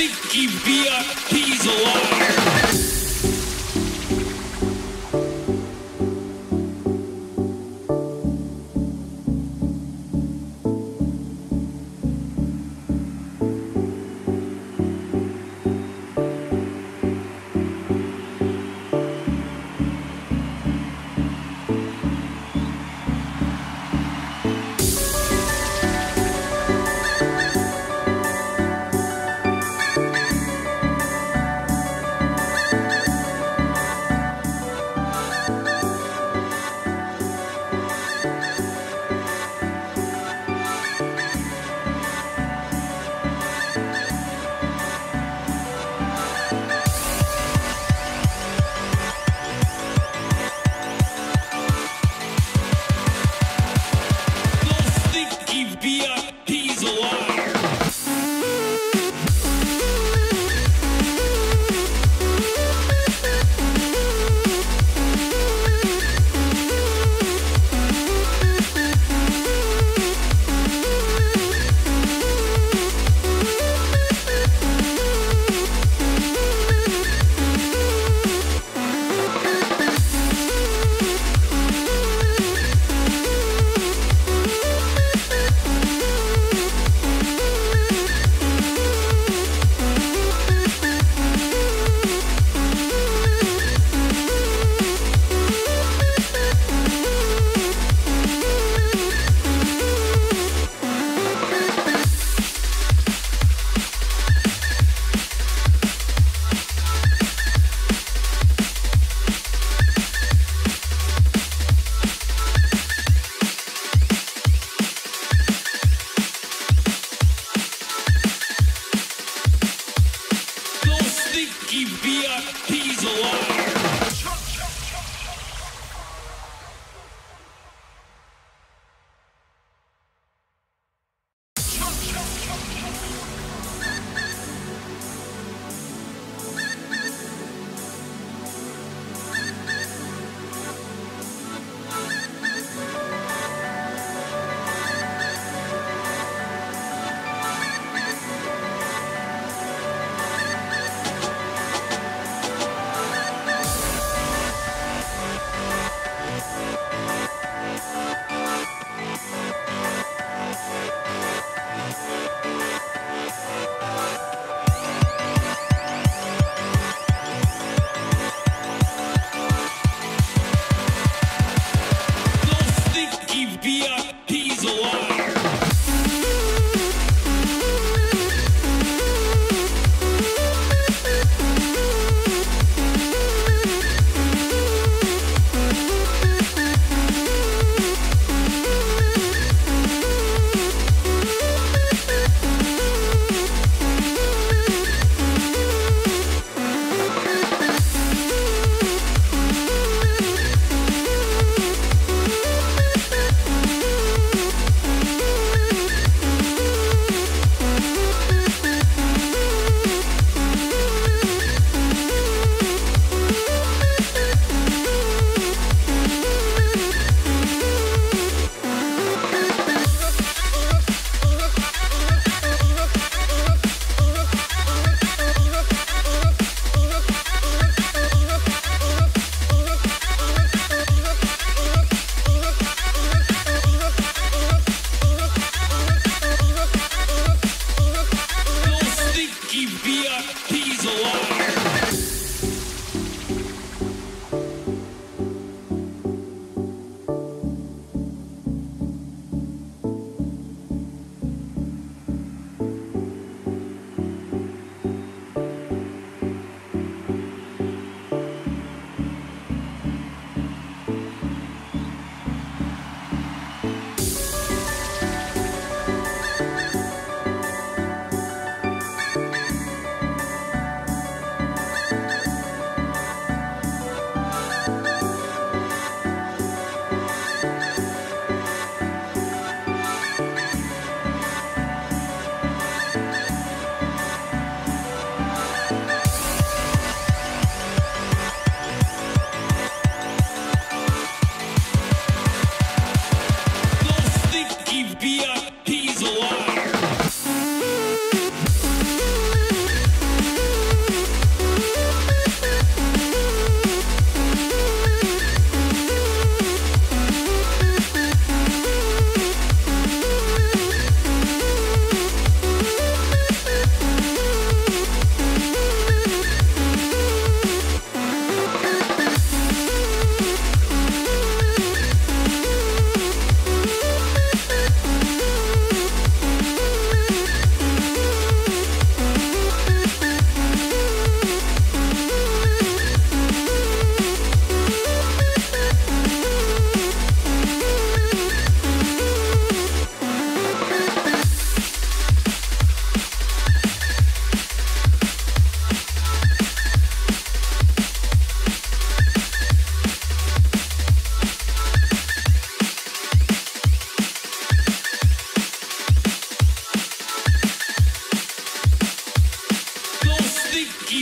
stinky VIP's a liar.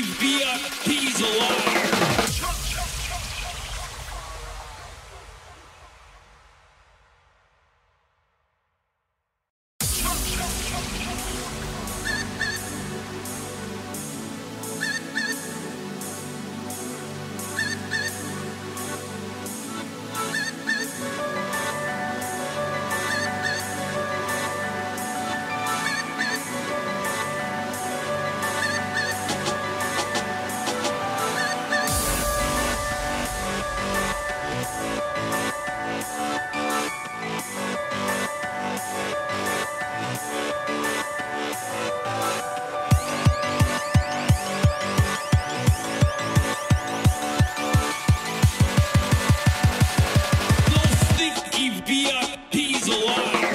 think he's a liar. He's a liar.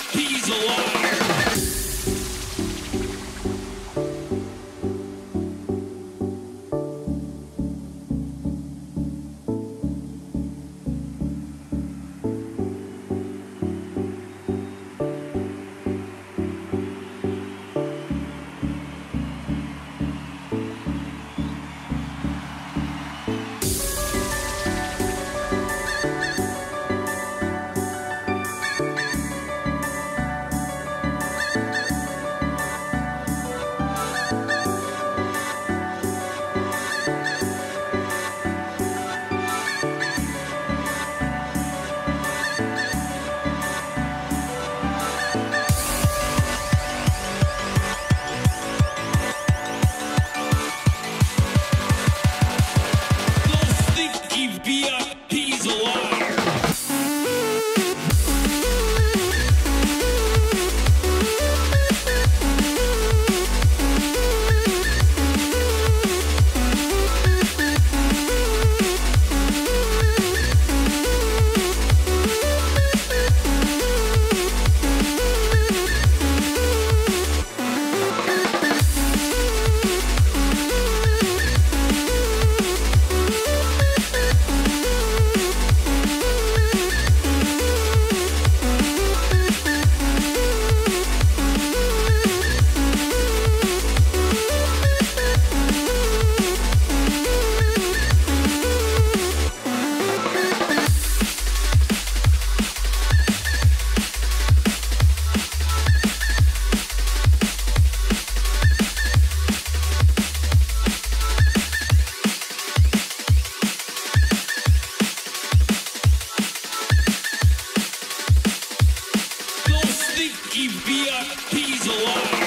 He's a liar. He's a liar. He's a liar.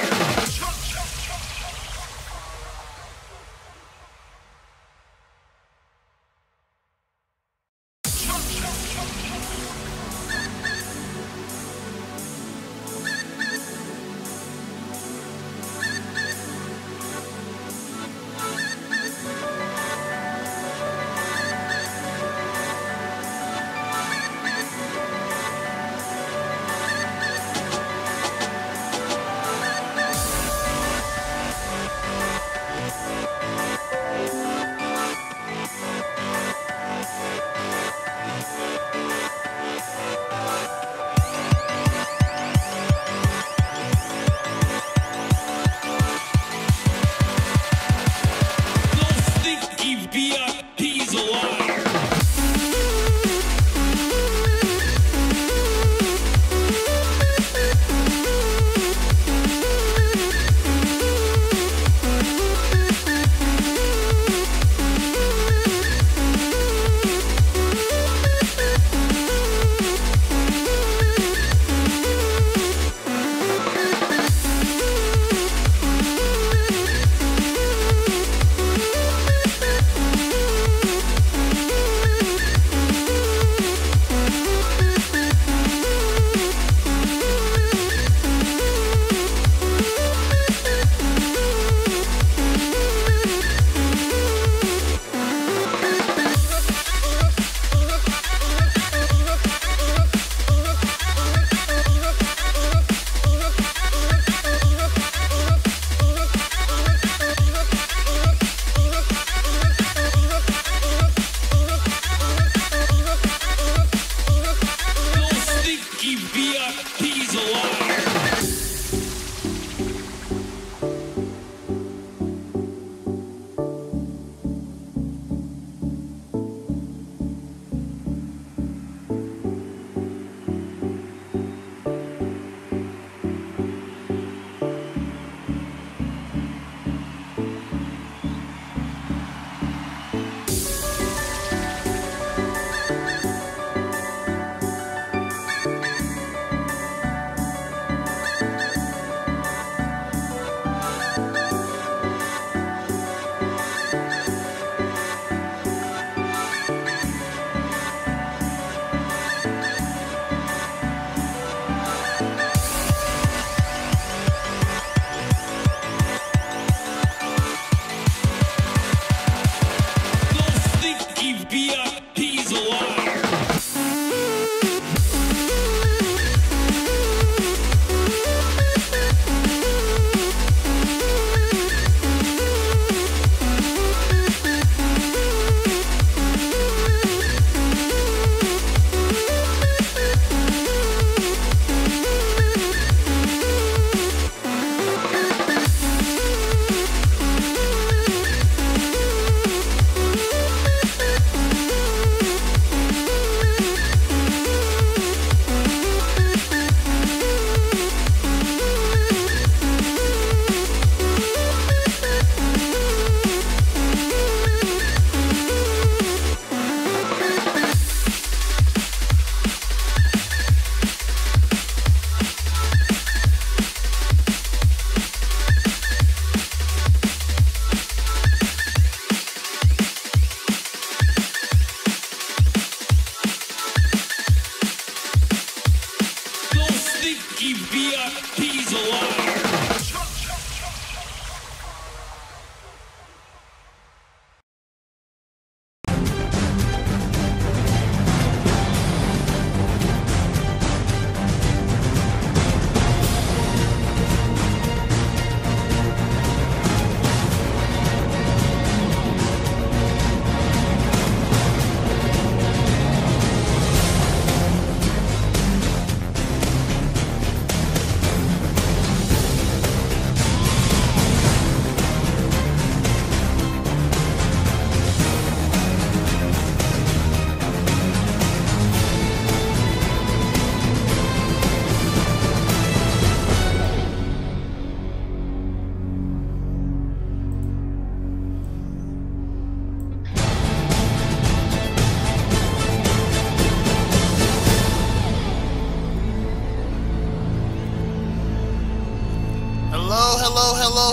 VIP's a liar.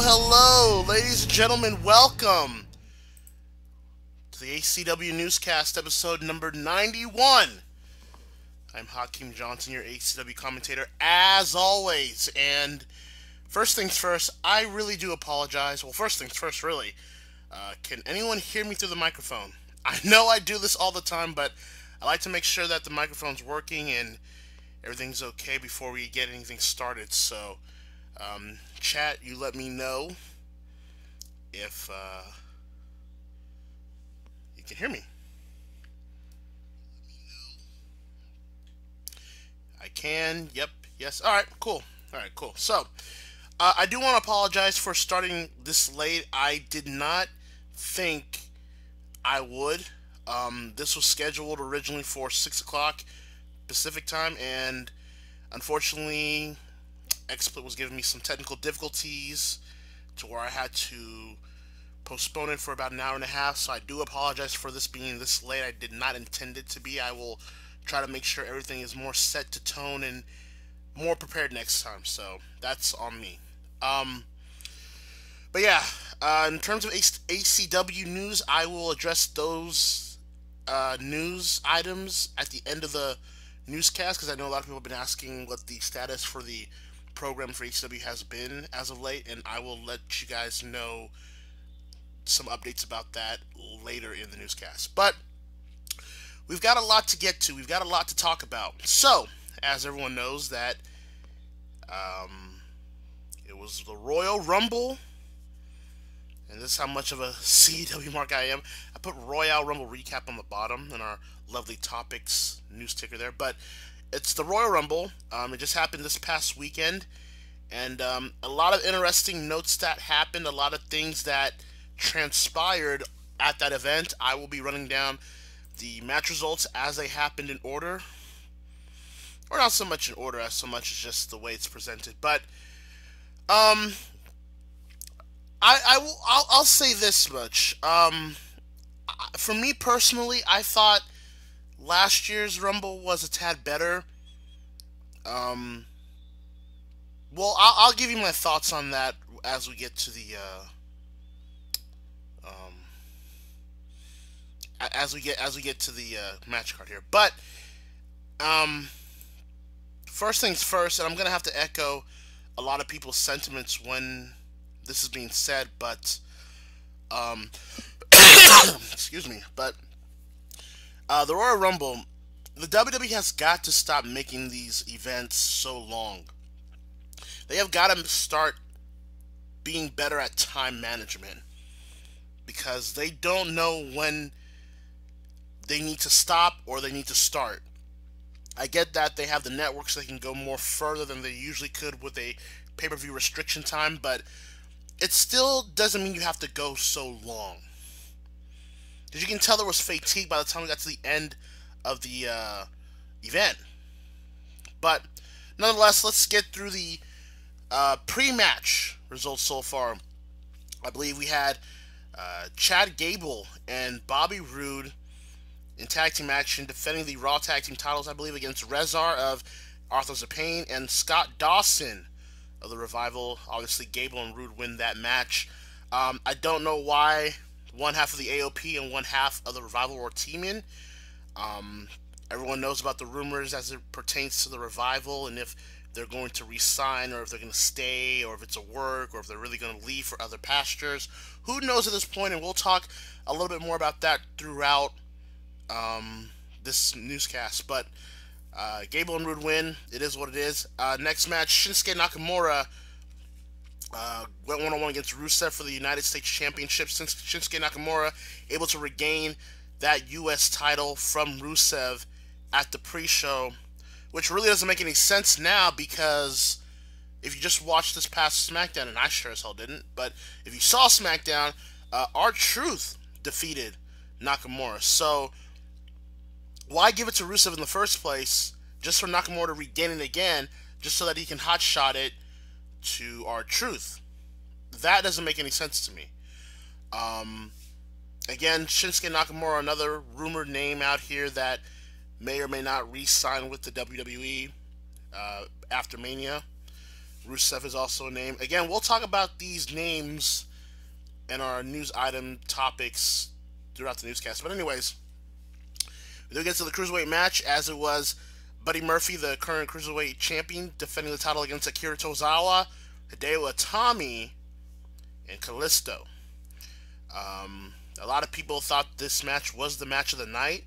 Hello, ladies and gentlemen, welcome to the ACW Newscast, episode number 91. I'm Hakeem Johnson, your ACW commentator, as always, and first things first, I really do apologize. Well, first things first, really. Can anyone hear me through the microphone? I know I do this all the time, but I like to make sure that the microphone's working and everything's okay before we get anything started, so chat, you let me know if you can hear me. I can. Yep. Yes. Alright, cool. Alright, cool. So, I do want to apologize for starting this late. I did not think I would. This was scheduled originally for 6 o'clock Pacific time, and unfortunately XSplit was giving me some technical difficulties to where I had to postpone it for about an hour and a half, so I do apologize for this being this late. I did not intend it to be. I will try to make sure everything is more set to tone and more prepared next time, so that's on me. But yeah, in terms of ACW news, I will address those news items at the end of the newscast, because I know a lot of people have been asking what the status for the program for ACW has been as of late, and I will let you guys know some updates about that later in the newscast. But we've got a lot to get to. We've got a lot to talk about. So, as everyone knows, that it was the Royal Rumble, and this is how much of a CW mark I am. I put Royal Rumble recap on the bottom in our lovely topics news ticker there, but it's the Royal Rumble. It just happened this past weekend, and a lot of interesting notes that happened, a lot of things that transpired at that event. I will be running down the match results as they happened in order, or not so much in order as so much as just the way it's presented. But I'll say this much. For me personally, I thought last year's Rumble was a tad better. Well, I'll give you my thoughts on that as we get to the as we get to the match card here. But first things first, and I'm gonna have to echo a lot of people's sentiments when this is being said, but excuse me, but the Royal Rumble, the WWE has got to stop making these events so long. They have got to start being better at time management, because they don't know when they need to stop or they need to start. I get that they have the networks, so they can go more further than they usually could with a pay-per-view restriction time, but it still doesn't mean you have to go so long. Because you can tell there was fatigue by the time we got to the end of the event. But nonetheless, let's get through the pre-match results so far. I believe we had Chad Gable and Bobby Roode in tag team action, defending the Raw tag team titles, I believe, against Rezar of Authors of Pain and Scott Dawson of the Revival. Obviously, Gable and Roode win that match. I don't know why one half of the AOP and one half of the Revival were teaming. Everyone knows about the rumors as it pertains to the Revival, and if they're going to resign, or if they're going to stay, or if it's a work, or if they're really going to leave for other pastures. Who knows at this point? And we'll talk a little bit more about that throughout this newscast. But Gable and Rude win. It is what it is. Next match, Shinsuke Nakamura went one-on-one against Rusev for the United States Championship. Since Shinsuke Nakamura able to regain that U.S. title from Rusev at the pre-show, which really doesn't make any sense now, because if you just watched this past SmackDown, and I sure as hell didn't, but if you saw SmackDown, R-Truth defeated Nakamura. So why give it to Rusev in the first place just for Nakamura to regain it again, just so that he can hotshot it to R-Truth? That doesn't make any sense to me. Again, Shinsuke Nakamura, another rumored name out here that may or may not re-sign with the WWE after Mania. Rusev is also a name. Again, we'll talk about these names and our news item topics throughout the newscast. But anyways, we do get to the Cruiserweight match, as it was Buddy Murphy, the current Cruiserweight champion, defending the title against Akira Tozawa, Hideo Itami, and Kalisto. A lot of people thought this match was the match of the night.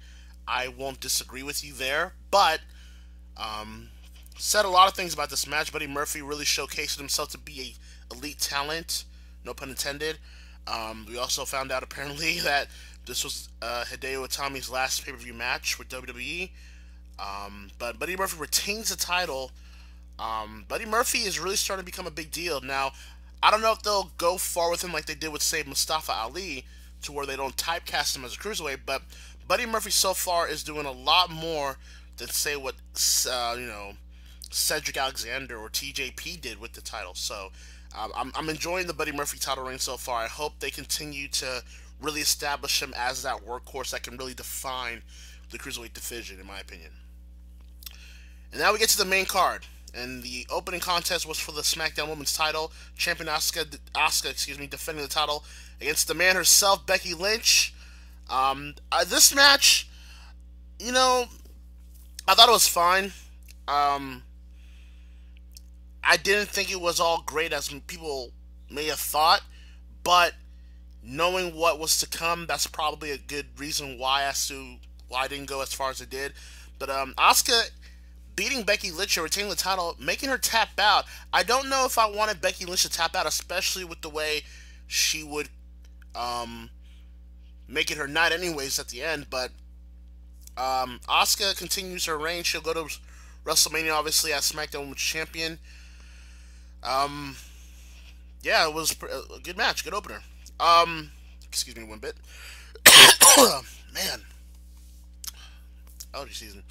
I won't disagree with you there, but said a lot of things about this match. Buddy Murphy really showcased himself to be a elite talent, no pun intended. We also found out apparently that this was Hideo Itami's last pay-per-view match with WWE. But Buddy Murphy retains the title. Buddy Murphy is really starting to become a big deal. Now, I don't know if they'll go far with him like they did with, say, Mustafa Ali, to where they don't typecast him as a cruiserweight, but Buddy Murphy so far is doing a lot more than, say, what Cedric Alexander or TJP did with the title. So I'm enjoying the Buddy Murphy title reign so far. I hope they continue to really establish him as that workhorse that can really define the cruiserweight division, in my opinion. And now we get to the main card. And the opening contest was for the SmackDown Women's title. Champion Asuka, defending the title against the man herself, Becky Lynch. This match, I thought it was fine. I didn't think it was all great as people may have thought, but knowing what was to come, that's probably a good reason why I didn't go as far as it did. But Asuka beating Becky Lynch and retaining the title, making her tap out. I don't know if I wanted Becky Lynch to tap out, especially with the way she would make it her night anyways at the end. But Asuka continues her reign. She'll go to WrestleMania, obviously, as SmackDown Women's Champion. Yeah, it was a good match, good opener. Excuse me one bit. Man. Allergy season.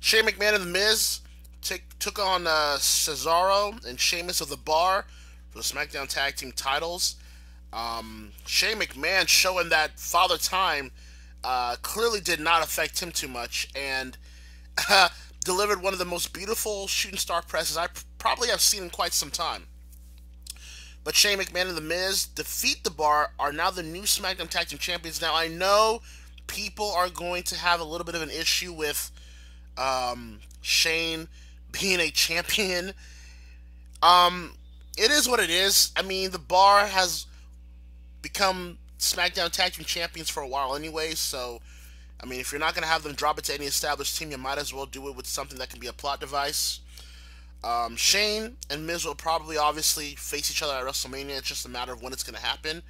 Shane McMahon and The Miz took on Cesaro and Sheamus of the Bar for the SmackDown Tag Team titles. Shane McMahon showing that Father Time clearly did not affect him too much, and delivered one of the most beautiful shooting star presses I probably have seen in quite some time. But Shane McMahon and The Miz defeat the Bar, are now the new SmackDown Tag Team Champions. Now, I know people are going to have a little bit of an issue with Shane being a champion. It is what it is. I mean, the Bar has become SmackDown Tag Team Champions for a while anyway, so, I mean, if you're not going to have them drop it to any established team, you might as well do it with something that can be a plot device. Shane and Miz will probably, obviously, face each other at WrestleMania. It's just a matter of when it's going to happen.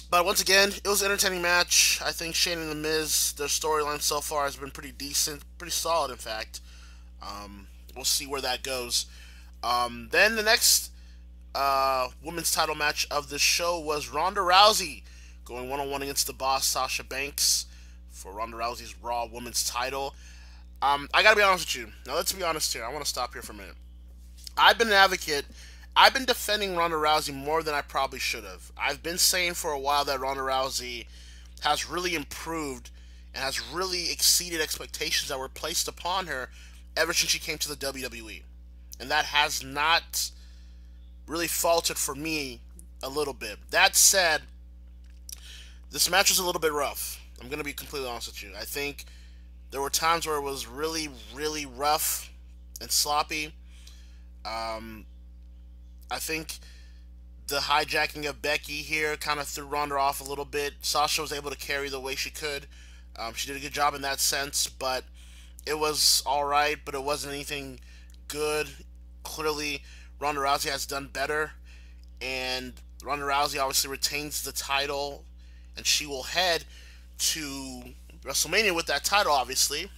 But once again, it was an entertaining match. I think Shane and The Miz, their storyline so far has been pretty decent, pretty solid, in fact. We'll see where that goes. Then the next women's title match of the show was Ronda Rousey going one-on-one against the Boss, Sasha Banks, for Ronda Rousey's Raw Women's title. I gotta be honest with you. Now, let's be honest here. I want to stop here for a minute. I've been an advocate. I've been defending Ronda Rousey more than I probably should have. I've been saying for a while that Ronda Rousey has really improved and has really exceeded expectations that were placed upon her ever since she came to the WWE. And that has not really faltered for me a little bit. That said, this match was a little bit rough. I'm going to be completely honest with you. I think There were times where it was really, really rough and sloppy. Um, I think the hijacking of Becky here kind of threw Ronda off a little bit. Sasha was able to carry the way she could. She did a good job in that sense, but it was alright, but it wasn't anything good. Clearly, Ronda Rousey has done better, and Ronda Rousey obviously retains the title, and she will head to WrestleMania with that title, obviously.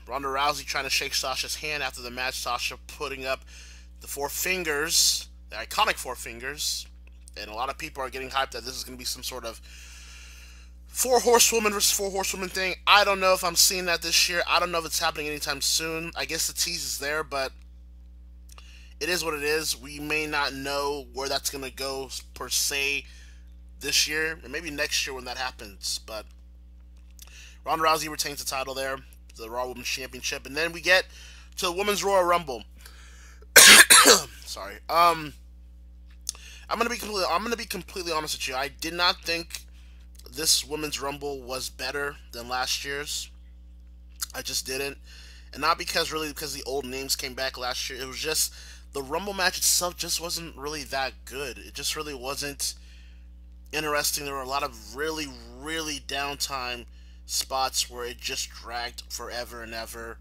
Ronda Rousey trying to shake Sasha's hand after the match. Sasha putting up the four fingers, the iconic four fingers, and a lot of people are getting hyped that this is going to be some sort of four horsewoman versus four horsewoman thing. I don't know if I'm seeing that this year. I don't know if it's happening anytime soon. I guess the tease is there, but it is what it is. We may not know where that's going to go per se this year, and maybe next year when that happens. But Ronda Rousey retains the title there, the Raw Women's Championship, and then we get to the Women's Royal Rumble. Sorry. I'm gonna be completely honest with you. I did not think this Women's Rumble was better than last year's. I just didn't, and not because the old names came back last year. It was just the Rumble match itself just wasn't really that good. It just really wasn't interesting. There were a lot of really, really downtime spots where it just dragged forever and ever.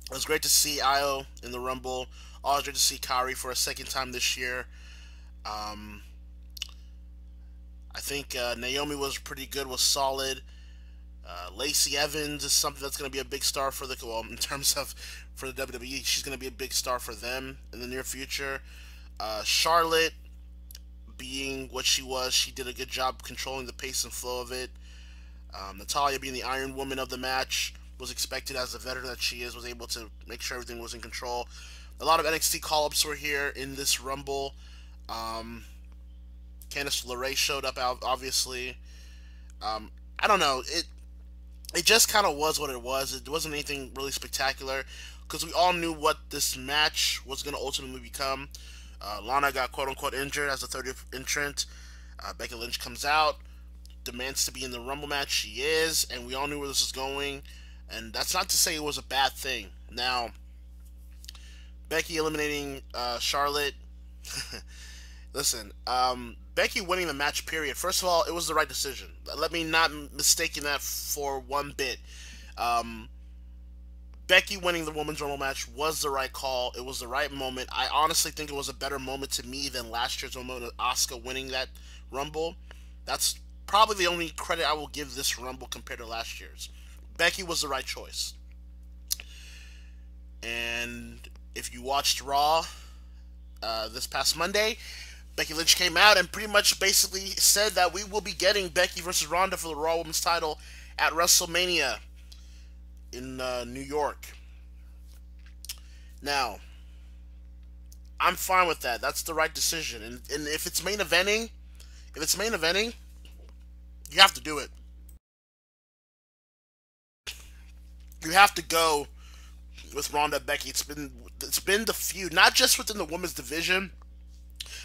It was great to see Io in the Rumble. Always great to see Kairi for a second time this year. I think Naomi was pretty good, was solid. Lacey Evans is something that's going to be a big star for in terms of for the WWE. She's going to be a big star for them in the near future. Charlotte, being what she was, she did a good job controlling the pace and flow of it. Natalya, being the Iron Woman of the match, was expected as the veteran that she is, was able to make sure everything was in control. A lot of NXT call-ups were here in this Rumble. Candice LeRae showed up, obviously. I don't know. It just kind of was what it was. It wasn't anything really spectacular because we all knew what this match was going to ultimately become. Lana got quote-unquote injured as the 30th entrant. Becky Lynch comes out, demands to be in the Rumble match. She is, and we all knew where this was going. And that's not to say it was a bad thing. Now, Becky eliminating Charlotte. Listen, Becky winning the match, period. First of all, it was the right decision. Let me not mistake that for one bit. Becky winning the Women's Rumble match was the right call. It was the right moment. I honestly think it was a better moment to me than last year's moment of Asuka winning that Rumble. That's probably the only credit I will give this Rumble compared to last year's. Becky was the right choice. And if you watched Raw this past Monday, Becky Lynch came out and pretty much basically said that we will be getting Becky versus Ronda for the Raw Women's title at WrestleMania in New York. Now, I'm fine with that. That's the right decision. And if it's main eventing, you have to do it. You have to go with Ronda and Becky. It's been the feud, not just within the women's division,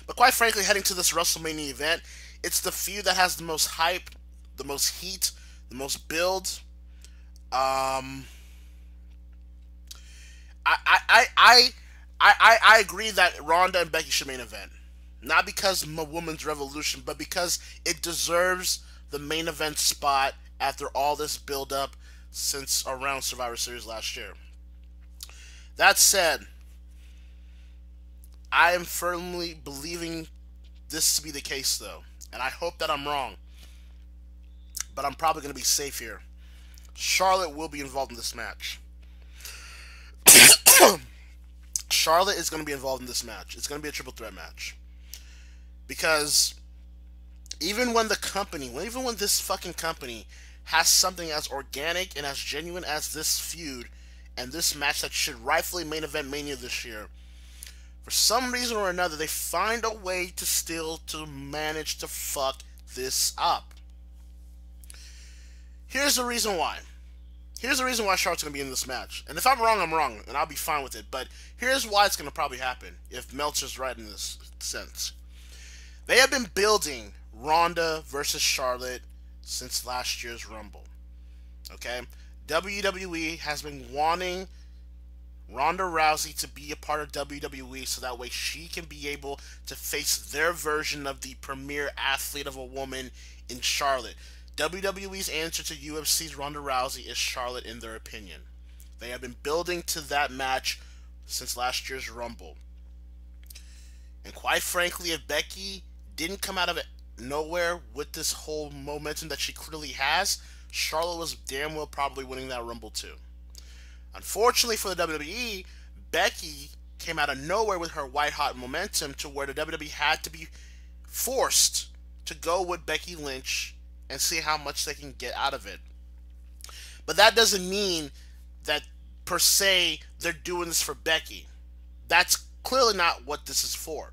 but quite frankly, heading to this WrestleMania event, it's the feud that has the most hype, the most heat, the most build. I agree that Ronda and Becky should main event, not because of a women's revolution, but because it deserves the main event spot after all this build up since around Survivor Series last year. That said, I am firmly believing this to be the case, though, and I hope that I'm wrong, but I'm probably going to be safe here. Charlotte will be involved in this match. Charlotte is going to be involved in this match. It's going to be a triple threat match. Because even when this fucking company has something as organic and as genuine as this feud and this match that should rightfully main event Mania this year, for some reason or another, they find a way to manage to fuck this up. Here's the reason why. Here's the reason why Charlotte's going to be in this match. And if I'm wrong, I'm wrong, and I'll be fine with it. But here's why it's going to probably happen, if Meltzer's right in this sense. They have been building Ronda versus Charlotte since last year's Rumble. Okay? WWE has been wanting Ronda Rousey to be a part of WWE so that way she can be able to face their version of the premier athlete of a woman in Charlotte. WWE's answer to UFC's Ronda Rousey is Charlotte, in their opinion. They have been building to that match since last year's Rumble. And quite frankly, if Becky didn't come out of it nowhere with this whole momentum that she clearly has, Charlotte was damn well probably winning that Rumble too. Unfortunately for the WWE, Becky came out of nowhere with her white-hot momentum to where the WWE had to be forced to go with Becky Lynch and see how much they can get out of it. But that doesn't mean that, per se, they're doing this for Becky. That's clearly not what this is for.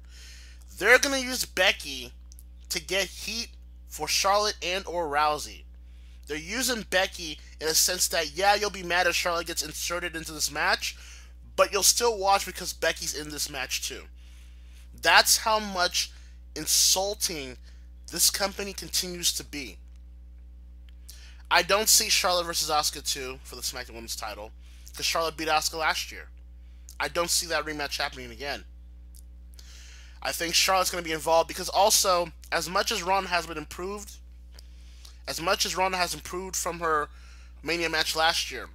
They're going to use Becky to get heat for Charlotte and or Rousey. They're using Becky in a sense that, yeah, you'll be mad if Charlotte gets inserted into this match, but you'll still watch because Becky's in this match too. That's how much insulting this company continues to be. I don't see Charlotte versus Asuka 2 for the SmackDown Women's title, because Charlotte beat Asuka last year. I don't see that rematch happening again. I think Charlotte's going to be involved because also, as much as Ronda has been improved, as much as Ronda has improved from her Mania match last year,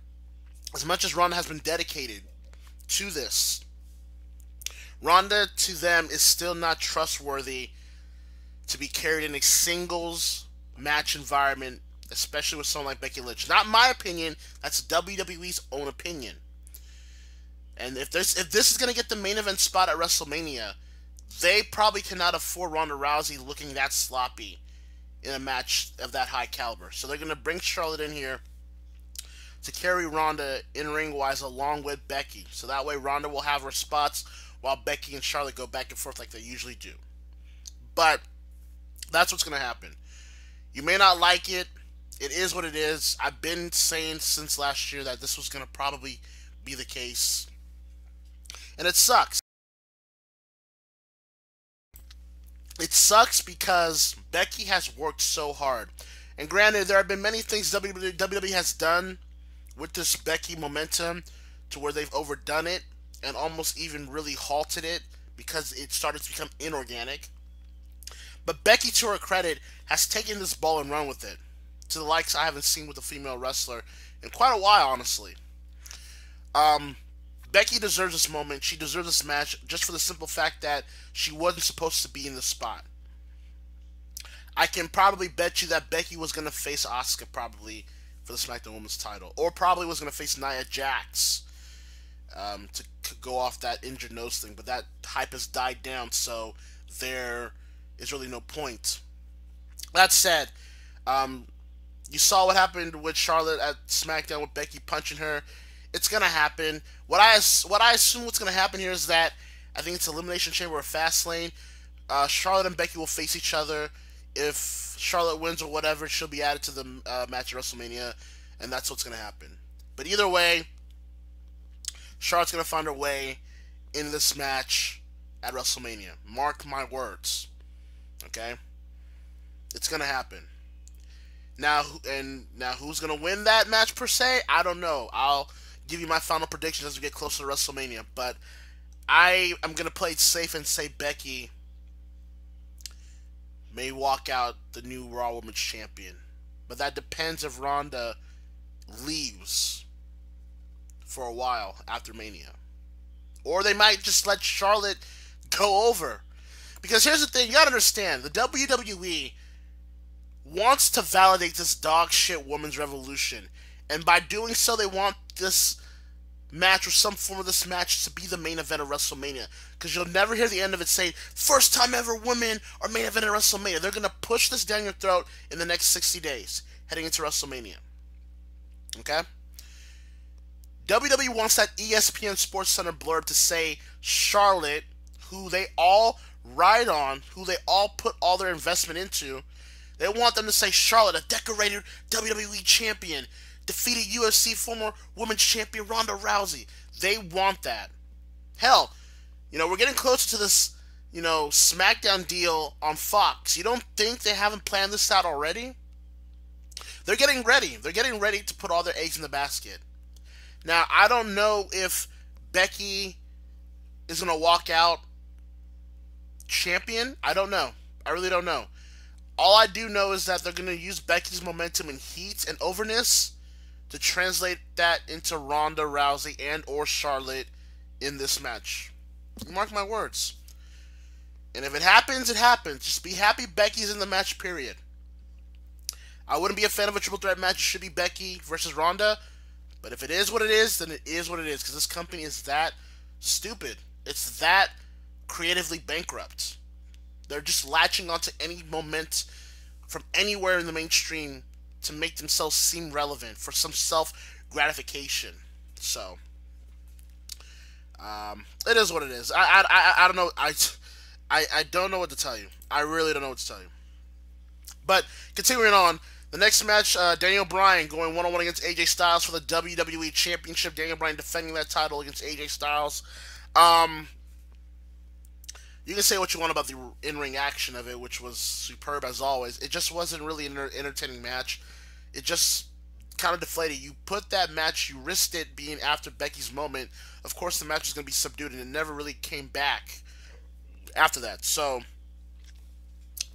as much as Ronda has been dedicated to this, Ronda to them is still not trustworthy to be carried in a singles match environment, especially with someone like Becky Lynch. Not my opinion, that's WWE's own opinion. And if this is going to get the main event spot at WrestleMania, they probably cannot afford Ronda Rousey looking that sloppy in a match of that high caliber. So they're going to bring Charlotte in here to carry Ronda in-ring wise along with Becky. So that way Ronda will have her spots while Becky and Charlotte go back and forth like they usually do. But that's what's going to happen. You may not like it. It is what it is. I've been saying since last year that this was going to probably be the case. And it sucks. It sucks because Becky has worked so hard. And granted, there have been many things WWE has done with this Becky momentum to where they've overdone it and almost even really halted it because it started to become inorganic. But Becky, to her credit, has taken this ball and run with it to the likes I haven't seen with a female wrestler in quite a while, honestly. Becky deserves this moment. She deserves this match just for the simple fact that she wasn't supposed to be in the spot. I can probably bet you that Becky was going to face Asuka probably for the SmackDown Women's title. Or probably was going to face Nia Jax to go off that injured nose thing. But that hype has died down, so there is really no point. That said, you saw what happened with Charlotte at SmackDown with Becky punching her. It's going to happen. What I assume what's going to happen here is that I think it's Elimination Chamber or Fastlane. Charlotte and Becky will face each other. If Charlotte wins or whatever, she'll be added to the match at WrestleMania, and that's what's going to happen. But either way, Charlotte's going to find her way in this match at WrestleMania. Mark my words. Okay? It's going to happen. Now who's going to win that match per se? I don't know. I'll give you my final predictions as we get closer to WrestleMania, but I am going to play it safe and say Becky may walk out the new Raw Women's Champion. But that depends if Ronda leaves for a while after Mania. Or they might just let Charlotte go over. Because here's the thing, you gotta understand, the WWE wants to validate this dog shit women's revolution. And by doing so, they want this match or some form of this match to be the main event of WrestleMania. Because you'll never hear the end of it say, first time ever women are main event of WrestleMania. They're going to push this down your throat in the next 60 days, heading into WrestleMania. Okay? WWE wants that ESPN Sports Center blurb to say Charlotte, who they all ride on, who they all put all their investment into, they want them to say Charlotte, a decorated WWE champion, defeated UFC former women's champion Ronda Rousey. They want that. Hell, we're getting closer to this, SmackDown deal on Fox. You don't think they haven't planned this out already? They're getting ready. They're getting ready to put all their eggs in the basket. Now, I don't know if Becky is going to walk out champion. I don't know. I really don't know. All I do know is that they're going to use Becky's momentum and heat and overness to translate that into Ronda Rousey and or Charlotte in this match. Mark my words. And if it happens, it happens. Just be happy Becky's in the match, period. I wouldn't be a fan of a triple threat match. It should be Becky versus Ronda. But if it is what it is, then it is what it is. Because this company is that stupid. It's that creatively bankrupt. They're just latching onto any moment from anywhere in the mainstream to make themselves seem relevant for some self-gratification. So, it is what it is. I don't know. I don't know what to tell you. I really don't know what to tell you. But, continuing on, the next match, Daniel Bryan going one-on-one against AJ Styles for the WWE Championship. Daniel Bryan defending that title against AJ Styles. You can say what you want about the in-ring action of it, which was superb as always. It just wasn't really an entertaining match. It just kind of deflated. You put that match, you risked it being after Becky's moment. Of course, the match was going to be subdued, and it never really came back after that. So,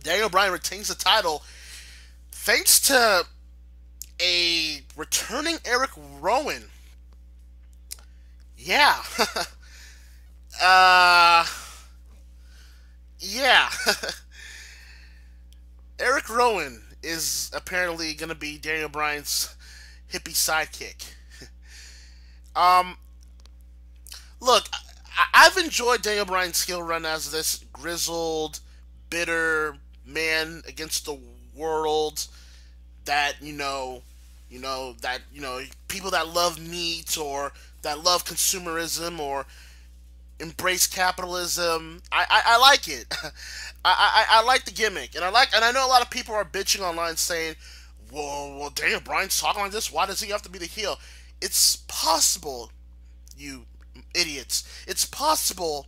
Daniel Bryan retains the title thanks to a returning Eric Rowan. Yeah. Yeah. Eric Rowan is apparently going to be Daniel Bryan's hippie sidekick. Look, I've enjoyed Daniel Bryan's skill run as this grizzled, bitter man against the world that, people that love meat or that love consumerism or embrace capitalism. I like it. I like the gimmick, and I know a lot of people are bitching online saying, well, Daniel Bryan's talking like this. Why does he have to be the heel? It's possible, you idiots. It's possible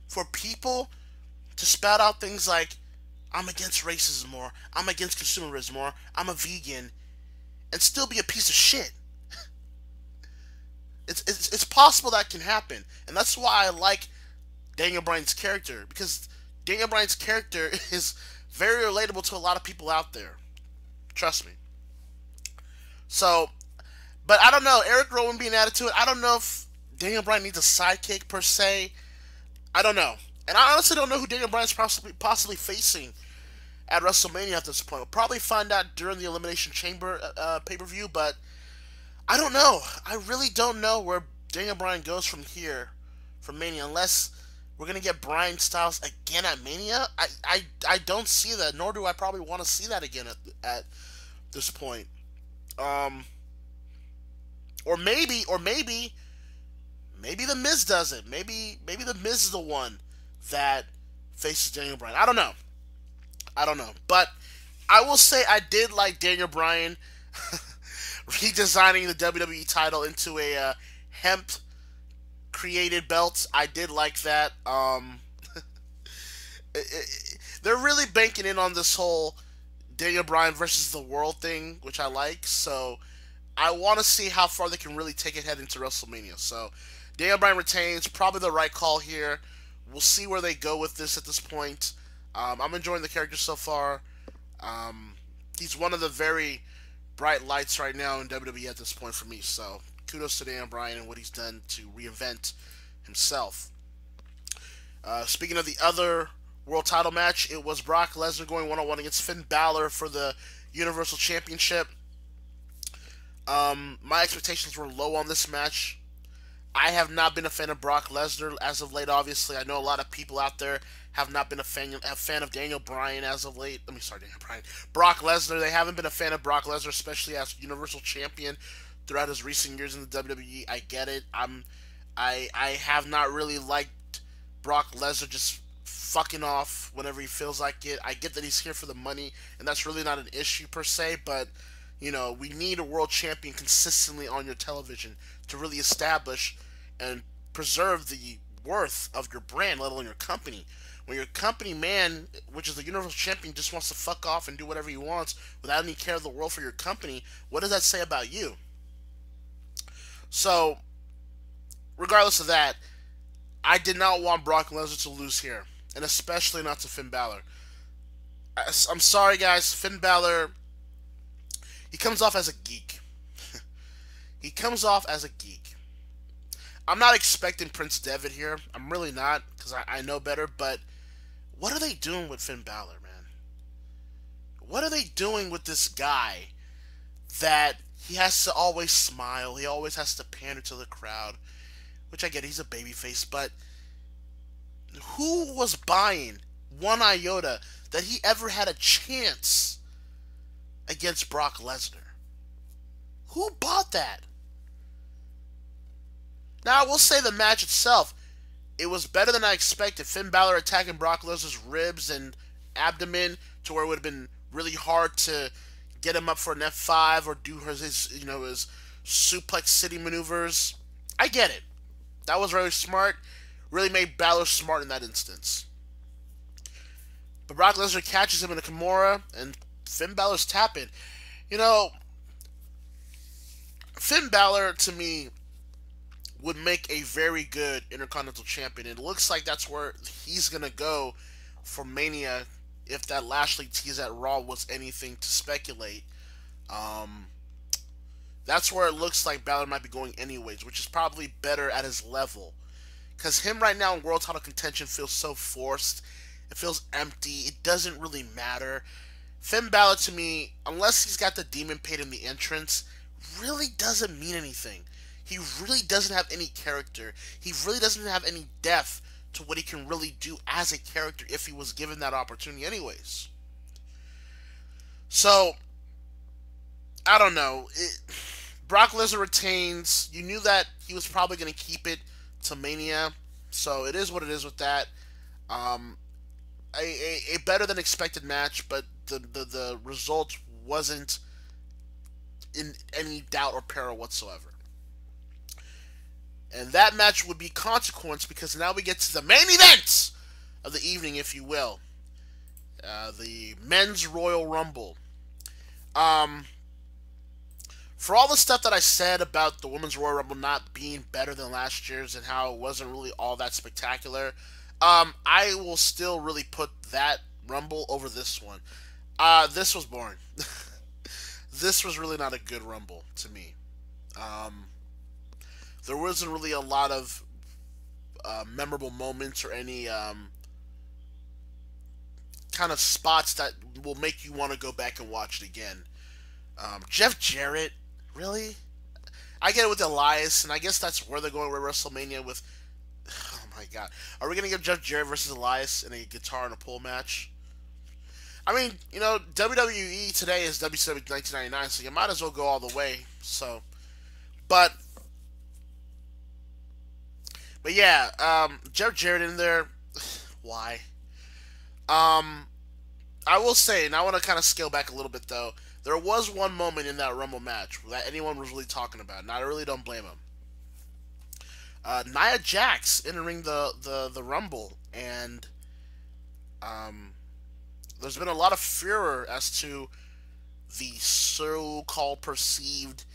for people to spout out things like, I'm against racism, or I'm against consumerism, or I'm a vegan, and still be a piece of shit. It's possible that can happen, and that's why I like Daniel Bryan's character, because Daniel Bryan's character is very relatable to a lot of people out there. Trust me. So, but I don't know, Eric Rowan being added to it, I don't know if Daniel Bryan needs a sidekick per se. I don't know. And I honestly don't know who Daniel Bryan's possibly facing at WrestleMania at this point. We'll probably find out during the Elimination Chamber pay-per-view, but I don't know. I really don't know where Daniel Bryan goes from here, from Mania, unless we're going to get Bryan Styles again at Mania. I don't see that, nor do I probably want to see that again at this point. Or maybe The Miz does it. Maybe The Miz is the one that faces Daniel Bryan. I don't know. But I will say I did like Daniel Bryan redesigning the WWE title into a hemp created belt. I did like that. They're really banking in on this whole Daniel Bryan versus the world thing, which I like. So I want to see how far they can really take it heading into WrestleMania. So Daniel Bryan retains, probably the right call here. We'll see where they go with this at this point. I'm enjoying the character so far. He's one of the very bright lights right now in WWE at this point for me. So kudos to Daniel Bryan and what he's done to reinvent himself. Speaking of the other world title match, it was Brock Lesnar going one-on-one against Finn Balor for the Universal Championship. My expectations were low on this match. I have not been a fan of Brock Lesnar as of late, obviously. I know a lot of people out there have not been a fan of Daniel Bryan as of late. Brock Lesnar. They haven't been a fan of Brock Lesnar, especially as Universal Champion throughout his recent years in the WWE. I get it. I have not really liked Brock Lesnar just fucking off whenever he feels like it. I get that he's here for the money, and that's really not an issue per se, but we need a world champion consistently on your television to really establish and preserve the worth of your brand, let alone your company. When your company man, which is the Universal Champion, just wants to fuck off and do whatever he wants without any care of the world for your company, what does that say about you? So, regardless of that, I did not want Brock Lesnar to lose here, and especially not to Finn Balor. I'm sorry, guys. Finn Balor, he comes off as a geek. He comes off as a geek. I'm not expecting Prince Devitt here. I'm really not, because I know better, but what are they doing with Finn Balor, man? What are they doing with this guy that he has to always smile, he always has to pander to the crowd, which I get, he's a babyface, but who was buying one iota that he ever had a chance against Brock Lesnar? Who bought that? Now, I will say the match itself, it was better than I expected. Finn Balor attacking Brock Lesnar's ribs and abdomen to where it would have been really hard to get him up for an F5 or do his his suplex city maneuvers. I get it. That was really smart. Really made Balor smart in that instance. But Brock Lesnar catches him in a Kimura, and Finn Balor's tapping. You know, Finn Balor, to me, would make a very good Intercontinental Champion. It looks like that's where he's going to go for Mania, if that Lashley tease at Raw was anything to speculate. That's where it looks like Balor might be going anyways, which is probably better at his level. Because him right now in world title contention feels so forced. It feels empty. It doesn't really matter. Finn Balor, to me, unless he's got the Demon Paid in the entrance, really doesn't mean anything. He really doesn't have any character. He really doesn't have any depth to what he can really do as a character if he was given that opportunity anyways. So, I don't know. Brock Lesnar retains. You knew that he was probably going to keep it to Mania, so it is what it is with that. A better than expected match, but the result wasn't in any doubt or peril whatsoever. And that match would be consequence because now we get to the main event of the evening, if you will. The Men's Royal Rumble. For all the stuff that I said about the Women's Royal Rumble not being better than last year's and how it wasn't really all that spectacular, I will still really put that Rumble over this one. This was boring. This was really not a good Rumble to me. There wasn't really a lot of memorable moments or any kind of spots that will make you want to go back and watch it again. Jeff Jarrett, really? I get it with Elias, and I guess that's where they're going with WrestleMania with... Oh my god. Are we going to give Jeff Jarrett versus Elias in a guitar and a pole match? I mean, you know, WWE today is WCW 1999, so you might as well go all the way. So, But yeah, Jeff Jarrett in there, why? I will say, and I want to kind of scale back a little bit though, there was one moment in that Rumble match that anyone was really talking about, and I really don't blame him. Nia Jax entering the Rumble, and there's been a lot of furor as to the so-called perceived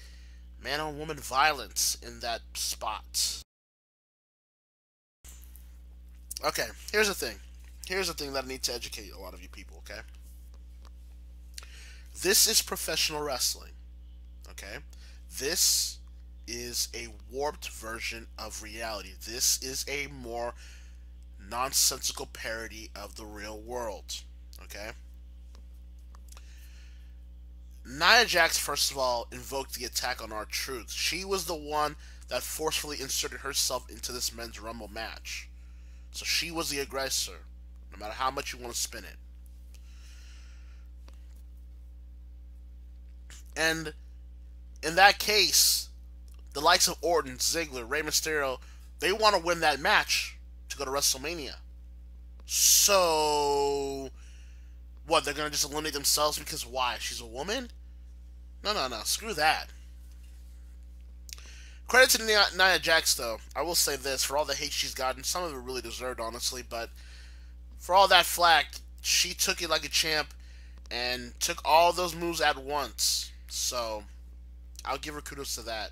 man-on-woman violence in that spot. Okay, here's the thing. Here's the thing that I need to educate a lot of you people, okay? This is professional wrestling, okay? This is a warped version of reality. This is a more nonsensical parody of the real world, okay? Nia Jax, first of all, invoked the attack on R-Truth. She was the one that forcefully inserted herself into this Men's Rumble match. So she was the aggressor, no matter how much you want to spin it. And in that case, the likes of Orton, Ziggler, Rey Mysterio, they want to win that match to go to WrestleMania. So, what, they're going to just eliminate themselves because why? She's a woman? No, screw that. Credit to Nia Jax, though. I will say this, for all the hate she's gotten, some of it really deserved, honestly, but for all that flack, she took it like a champ and took all those moves at once. So I'll give her kudos to that.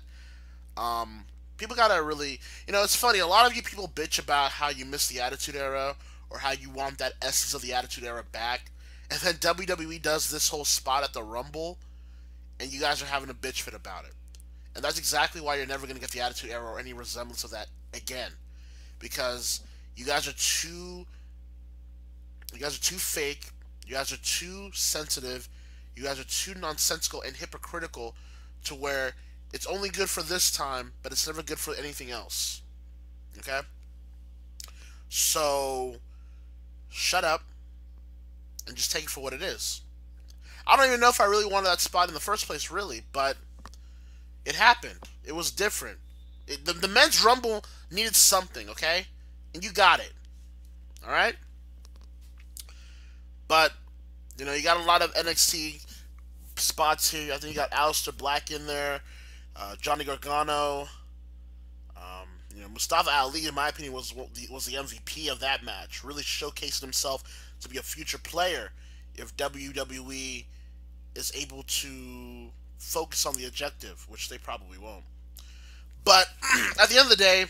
People gotta really, it's funny. A lot of you people bitch about how you miss the Attitude Era or how you want that essence of the Attitude Era back, and then WWE does this whole spot at the Rumble, and you guys are having a bitch fit about it. And that's exactly why you're never gonna get the Attitude Era or any resemblance of that again, because you guys are too fake. You guys are too sensitive. You guys are too nonsensical and hypocritical to where it's only good for this time, but it's never good for anything else. Okay? So, shut up and just take it for what it is. I don't even know if I really wanted that spot in the first place, really, but it happened. It was different. The men's Rumble needed something, okay? And you got it. Alright? But, you got a lot of NXT spots here. I think you got Aleister Black in there, Johnny Gargano. Mustafa Ali, in my opinion, was the MVP of that match. Really showcasing himself to be a future player if WWE is able to focus on the objective, which they probably won't. But at the end of the day,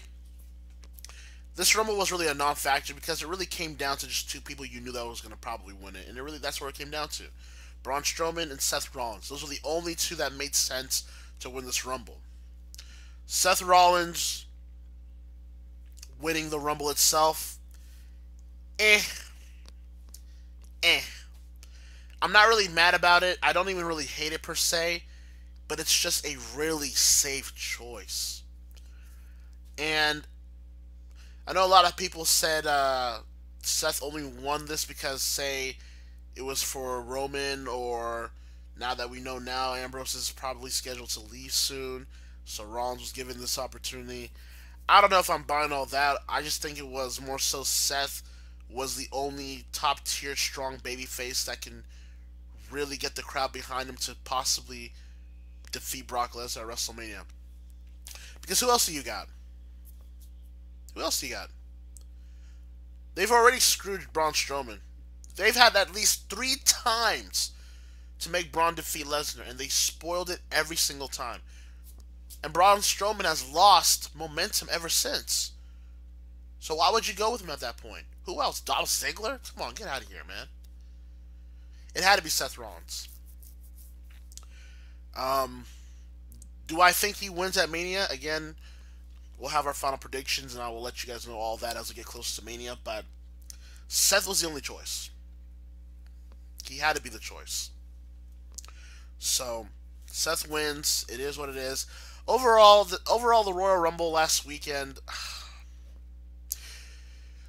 this Rumble was really a non-factor because it really came down to just two people you knew that was going to probably win it. And that's where it came down to. Braun Strowman and Seth Rollins. Those were the only two that made sense to win this Rumble. Seth Rollins winning the Rumble itself, I'm not really mad about it. I don't even really hate it per se, but it's just a really safe choice. And I know a lot of people said Seth only won this because, say, it was for Roman, or now that we know now, Ambrose is probably scheduled to leave soon, so Rollins was given this opportunity. I don't know if I'm buying all that. I just think it was more so Seth was the only top-tier strong babyface that can really get the crowd behind him to possibly defeat Brock Lesnar at WrestleMania. Because who else do you got? Who else do you got? They've already screwed Braun Strowman. They've had at least 3 times to make Braun defeat Lesnar, and they spoiled it every single time. And Braun Strowman has lost momentum ever since. So why would you go with him at that point? Who else? Dolph Ziggler? Come on, get out of here, man. It had to be Seth Rollins. Do I think he wins at Mania? Again, we'll have our final predictions, and I will let you guys know all that as we get closer to Mania. But Seth was the only choice. He had to be the choice. So Seth wins. It is what it is. Overall, the Royal Rumble last weekend,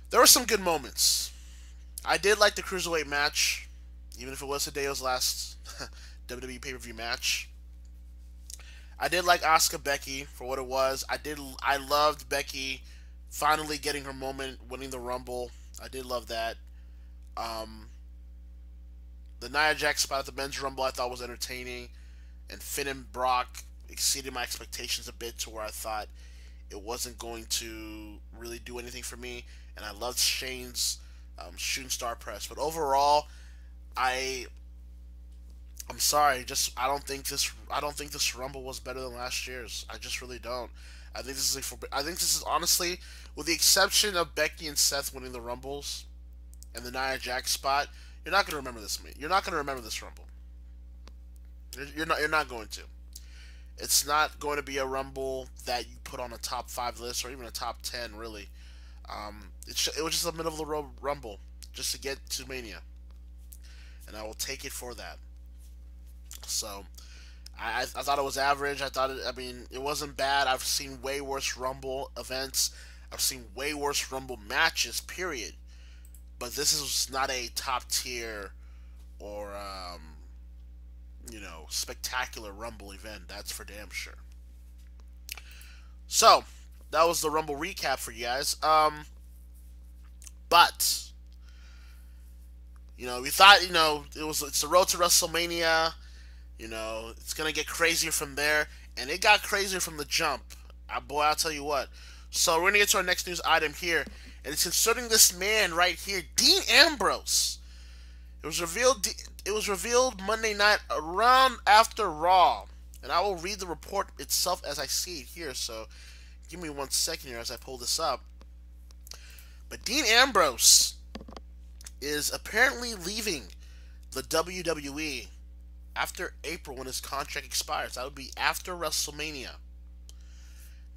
there were some good moments. I did like the Cruiserweight match, even if it was Hideo's last WWE pay-per-view match. I did like Asuka Becky for what it was. I loved Becky finally getting her moment, winning the Rumble. I did love that. The Nia Jax spot at the men's Rumble I thought was entertaining, and Finn and Brock exceeded my expectations a bit to where I thought it wasn't going to really do anything for me. And I loved Shane's shooting star press. But overall, I'm sorry, I don't think this Rumble was better than last year's. I just really don't. I think this is honestly, with the exception of Becky and Seth winning the Rumbles and the Nia Jax spot, you're not going to remember this. You're not going to remember this Rumble. You're not going to. It's not going to be a Rumble that you put on a top 5 list or even a top 10, really. It was just a middle of the road Rumble just to get to Mania, and I will take it for that. So I thought it was average. It wasn't bad. I've seen way worse Rumble events. I've seen way worse Rumble matches, period. But this is not a top tier or spectacular Rumble event. That's for damn sure. So that was the Rumble recap for you guys. But we thought it's the road to WrestleMania. It's gonna get crazier from there, and it got crazier from the jump. Boy, I'll tell you what. So we're gonna get to our next news item here, and it's concerning this man right here, Dean Ambrose. It was revealed. It was revealed Monday night around after Raw, and I will read the report itself as I see it here. So, give me 1 second here as I pull this up. But Dean Ambrose is apparently leaving the WWE after April when his contract expires. That would be after WrestleMania.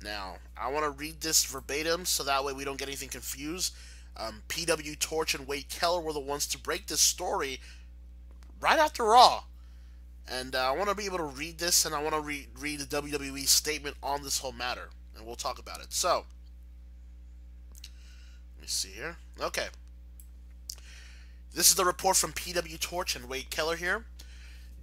Now, I want to read this verbatim so that way we don't get anything confused. PW Torch and Wade Keller were the ones to break this story right after Raw. And I want to be able to read this, and I want to read the WWE statement on this whole matter. And we'll talk about it. So, let me see here. Okay. This is the report from PW Torch and Wade Keller here.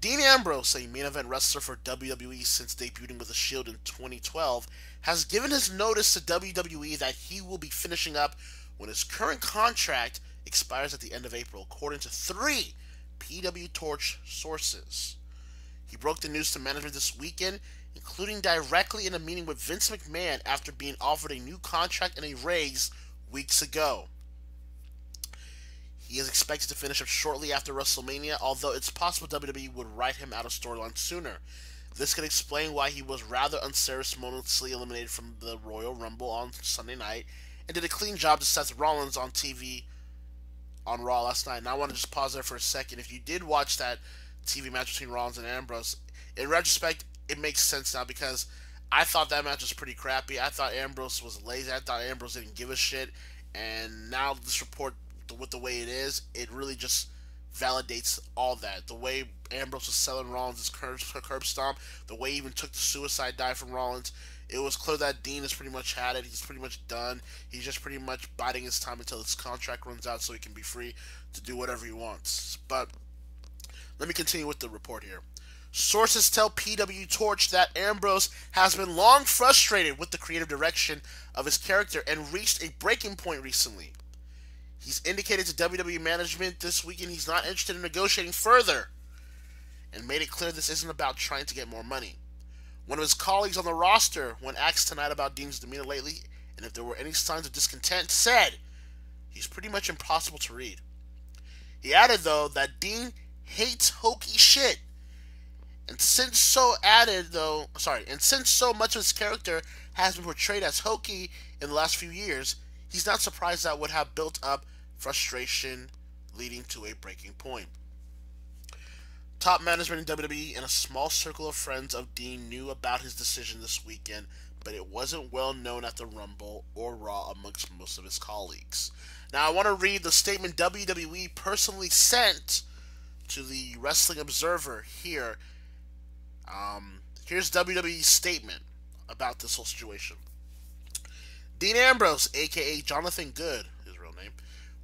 Dean Ambrose, a main event wrestler for WWE since debuting with the Shield in 2012, has given his notice to WWE that he will be finishing up when his current contract expires at the end of April, according to 3 PW Torch sources. He broke the news to management this weekend, including directly in a meeting with Vince McMahon after being offered a new contract and a raise weeks ago. He is expected to finish up shortly after WrestleMania, although it's possible WWE would write him out of storyline sooner. This could explain why he was rather unceremoniously eliminated from the Royal Rumble on Sunday night and did a clean job to Seth Rollins on TV on Raw last night. And I want to just pause there for a second. If you did watch that TV match between Rollins and Ambrose, in retrospect, it makes sense now because I thought that match was pretty crappy. I thought Ambrose was lazy. I thought Ambrose didn't give a shit. And now this report, with the way it is, it really just validates all that. The way Ambrose was selling Rollins' curb stomp, the way he even took the suicide dive from Rollins, it was clear that Dean has pretty much had it. He's pretty much done. He's just pretty much biding his time until his contract runs out so he can be free to do whatever he wants. But let me continue with the report here. Sources tell PW Torch that Ambrose has been long frustrated with the creative direction of his character and reached a breaking point recently. He's indicated to WWE management this weekend he's not interested in negotiating further and made it clear this isn't about trying to get more money. One of his colleagues on the roster, when asked tonight about Dean's demeanor lately and if there were any signs of discontent, said he's pretty much impossible to read. He added, though, that Dean hates hokey shit. And since so much of his character has been portrayed as hokey in the last few years, he's not surprised that would have built up frustration leading to a breaking point. Top management in WWE and a small circle of friends of Dean knew about his decision this weekend, but it wasn't well known at the Rumble or Raw amongst most of his colleagues. Now I want to read the statement WWE personally sent to the Wrestling Observer here. Here's WWE's statement about this whole situation. Dean Ambrose, aka Jonathan Good, his real name,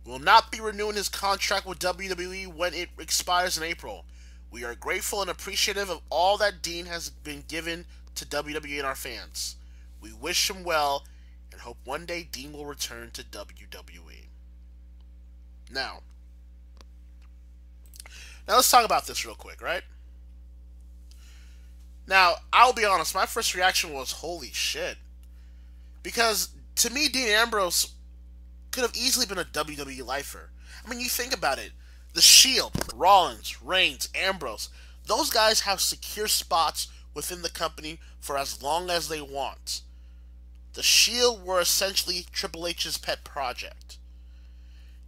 will not be renewing his contract with WWE when it expires in April. We are grateful and appreciative of all that Dean has been given to WWE and our fans. We wish him well and hope one day Dean will return to WWE. Now let's talk about this real quick, right? Now, I'll be honest, my first reaction was, holy shit. Because, to me, Dean Ambrose could have easily been a WWE lifer. I mean, you think about it. The Shield, Rollins, Reigns, Ambrose, those guys have secure spots within the company for as long as they want. The Shield were essentially Triple H's pet project.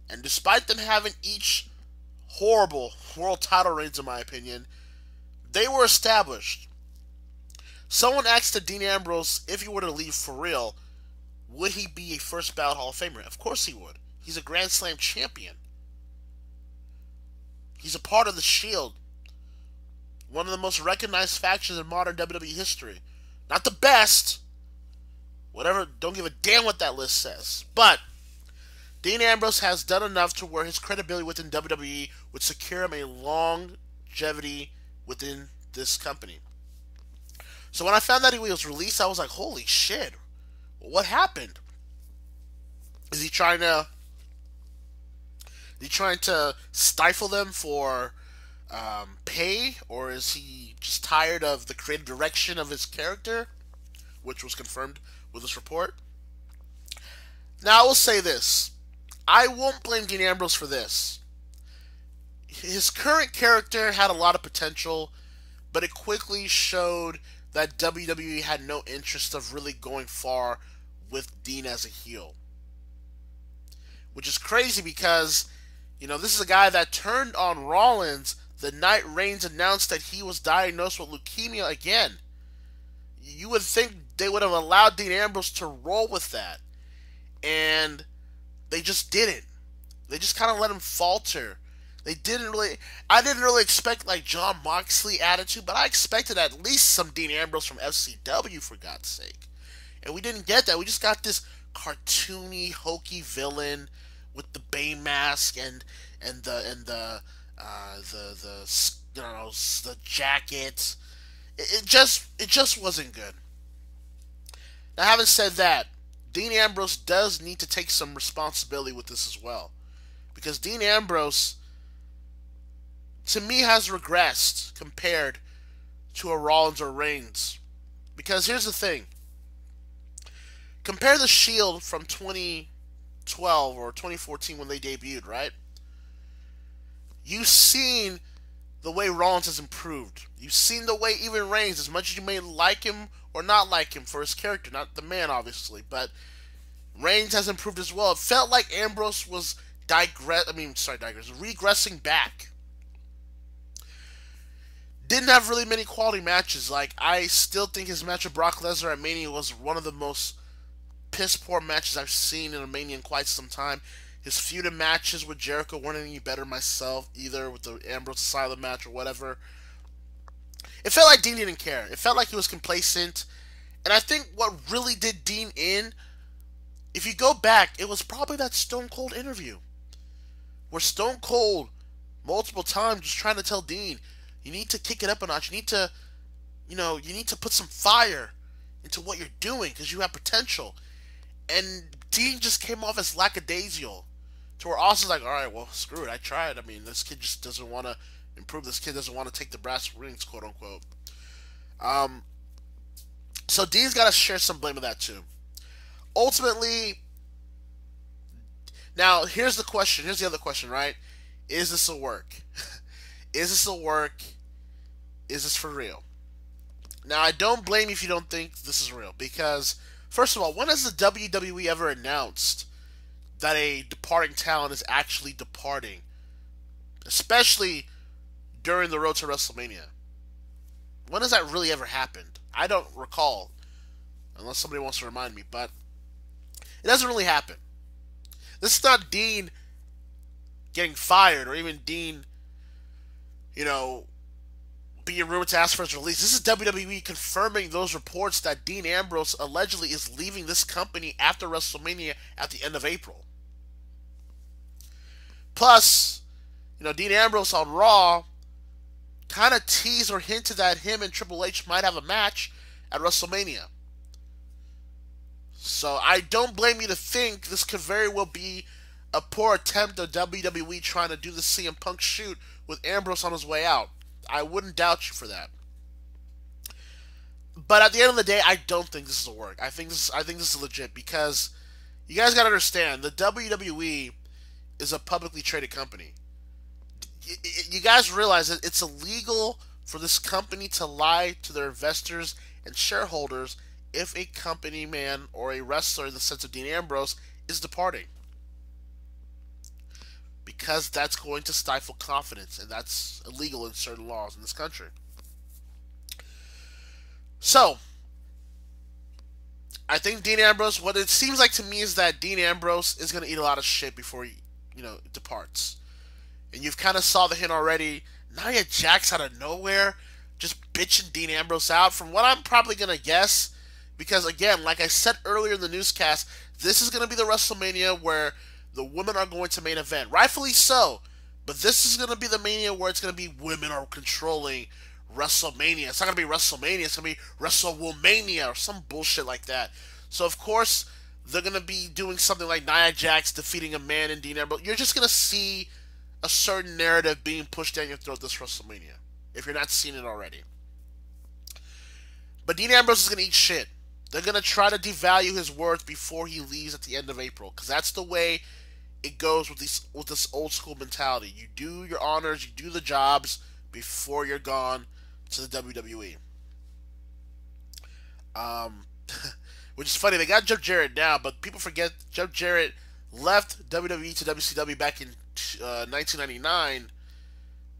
And despite them having each horrible world title reigns, in my opinion, they were established. Someone asked Dean Ambrose if he were to leave for real, would he be a first ballot Hall of Famer? Of course he would. He's a Grand Slam champion. He's a part of the Shield. One of the most recognized factions in modern WWE history. Not the best. Whatever, don't give a damn what that list says. But Dean Ambrose has done enough to where his credibility within WWE would secure him a longevity within this company. So when I found that he was released, I was like, holy shit. What happened? Is he trying to stifle them for pay? Or is he just tired of the creative direction of his character? Which was confirmed with this report. Now, I will say this. I won't blame Dean Ambrose for this. His current character had a lot of potential, but it quickly showed that WWE had no interest of really going far with Dean as a heel. Which is crazy because, this is a guy that turned on Rollins the night Reigns announced that he was diagnosed with leukemia again. You would think they would have allowed Dean Ambrose to roll with that. And they just didn't. They just kind of let him falter. I didn't really expect like Jon Moxley attitude, but I expected at least some Dean Ambrose from FCW, for God's sake. And we didn't get that. We just got this cartoony, hokey villain with the Bane mask and the jacket. It just wasn't good. Now, having said that, Dean Ambrose does need to take some responsibility with this as well, because Dean Ambrose, to me, has regressed compared to a Rollins or Reigns. Because here's the thing. Compare the Shield from 2012 or 2014 when they debuted, right? You've seen the way Rollins has improved. You've seen the way even Reigns, as much as you may like him or not like him for his character, not the man, obviously, but Reigns has improved as well. It felt like Ambrose was regressing back. Didn't have really many quality matches. Like, I still think his match with Brock Lesnar at Mania was one of the most piss-poor matches I've seen in a Mania in quite some time. His feuded matches with Jericho weren't any better myself, either with the Ambrose Asylum match or whatever. It felt like Dean didn't care. It felt like he was complacent. And I think what really did Dean in, if you go back, it was probably that Stone Cold interview, where Stone Cold, multiple times, was trying to tell Dean, you need to kick it up a notch. You need to, you need to put some fire into what you're doing because you have potential. And Dean just came off as lackadaisical, to where Austin's like, all right, well, screw it. I tried. I mean, this kid just doesn't want to improve. This kid doesn't want to take the brass rings, quote unquote. So Dean's got to share some blame of that too. Ultimately, now here's the question. Here's the other question, right? Is this a work? Is this a work? Is this for real? Now, I don't blame you if you don't think this is real, because, first of all, when has the WWE ever announced that a departing talent is actually departing? Especially during the road to WrestleMania. When has that really ever happened? I don't recall, unless somebody wants to remind me, but it doesn't really happen. This is not Dean getting fired, or even Dean, being rumored to ask for his release. This is WWE confirming those reports that Dean Ambrose allegedly is leaving this company after WrestleMania at the end of April. Plus, Dean Ambrose on Raw kind of teased or hinted that him and Triple H might have a match at WrestleMania. So I don't blame you to think this could very well be a poor attempt of WWE trying to do the CM Punk shoot with Ambrose on his way out. I wouldn't doubt you for that. But at the end of the day, I don't think this is a work. I think this is legit, because you guys got to understand, the WWE is a publicly traded company. You guys realize that it's illegal for this company to lie to their investors and shareholders if a company man or a wrestler, in the sense of Dean Ambrose, is departing. Because that's going to stifle confidence, and that's illegal in certain laws in this country. So, I think Dean Ambrose, what it seems like to me is that Dean Ambrose is going to eat a lot of shit before he, departs. And you've kind of saw the hint already. Nia Jax out of nowhere, just bitching Dean Ambrose out, from what I'm probably going to guess. Because, again, like I said earlier in the newscast, this is going to be the WrestleMania where the women are going to main event. Rightfully so. But this is going to be the Mania where it's going to be women are controlling WrestleMania. It's not going to be WrestleMania. It's going to be WrestleWomania or some bullshit like that. So, of course, they're going to be doing something like Nia Jax defeating a man in Dean Ambrose. You're just going to see a certain narrative being pushed down your throat this WrestleMania, if you're not seeing it already. But Dean Ambrose is going to eat shit. They're going to try to devalue his worth before he leaves at the end of April, because that's the way it goes with this old school mentality. You do your honors, you do the jobs before you're gone to the WWE. Which is funny. They got Jeff Jarrett now, but people forget Jeff Jarrett left WWE to WCW back in 1999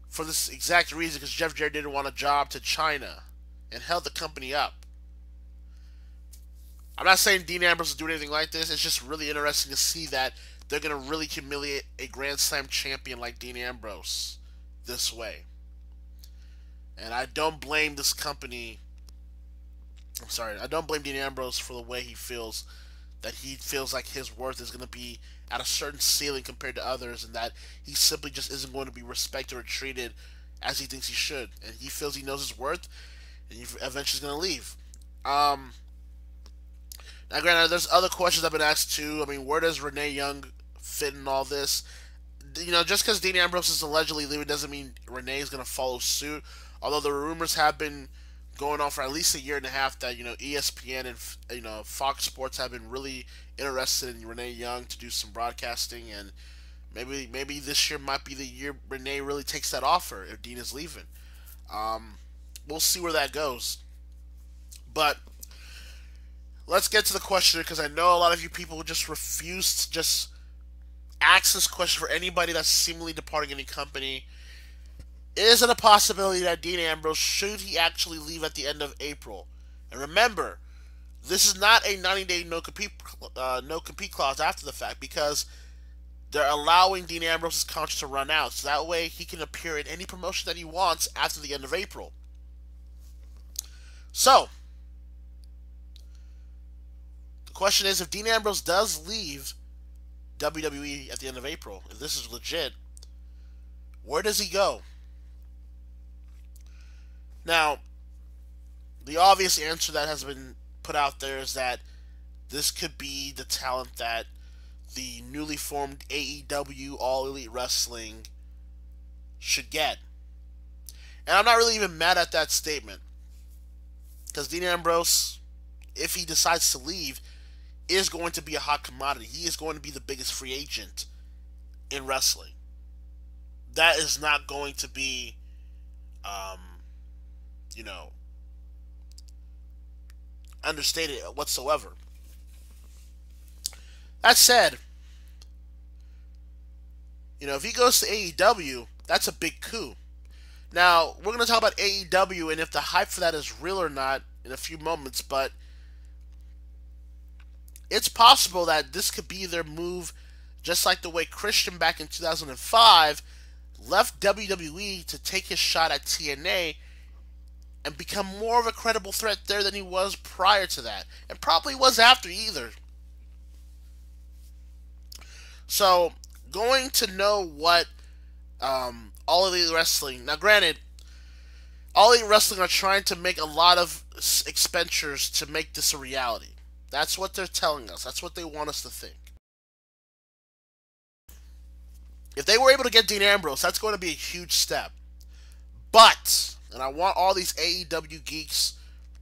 for this exact reason, because Jeff Jarrett didn't want a job to China and held the company up. I'm not saying Dean Ambrose is doing anything like this. It's just really interesting to see that they're going to really humiliate a Grand Slam champion like Dean Ambrose this way. And I don't blame this company. I don't blame Dean Ambrose for the way he feels, that he feels like his worth is going to be at a certain ceiling compared to others, and that he simply just isn't going to be respected or treated as he thinks he should. And he feels he knows his worth, and he eventually is going to leave. Now, granted, there's other questions I've been asked too. I mean, where does Renee Young fit in all this? You know, just because Dean Ambrose is allegedly leaving doesn't mean Renee is going to follow suit. Although the rumors have been going on for at least a year and a half that, you know, ESPN and, you know, Fox Sports have been really interested in Renee Young to do some broadcasting, and maybe this year might be the year Renee really takes that offer if Dean is leaving. We'll see where that goes. But let's get to the question, because I know a lot of you people just refuse to just ask this question for anybody that's seemingly departing any company. Is it a possibility that Dean Ambrose, should he actually leave at the end of April? And remember, this is not a 90-day no-compete clause after the fact, because they're allowing Dean Ambrose's contract to run out, so that way he can appear in any promotion that he wants after the end of April. So, the question is, if Dean Ambrose does leave WWE at the end of April, if this is legit, where does he go? Now, the obvious answer that has been put out there is that this could be the talent that the newly formed AEW All Elite Wrestling should get. And I'm not really even mad at that statement, because Dean Ambrose, if he decides to leave, is going to be a hot commodity. He is going to be the biggest free agent in wrestling. That is not going to be, you know, understated whatsoever. That said, you know, if he goes to AEW, that's a big coup. Now, we're going to talk about AEW and if the hype for that is real or not in a few moments, but it's possible that this could be their move, just like the way Christian back in 2005 left WWE to take his shot at TNA and become more of a credible threat there than he was prior to that, and probably was after either. So, going to know what All Elite Wrestling... Now, granted, All Elite Wrestling are trying to make a lot of expenditures to make this a reality. That's what they're telling us. That's what they want us to think. If they were able to get Dean Ambrose, that's going to be a huge step. But, and I want all these AEW geeks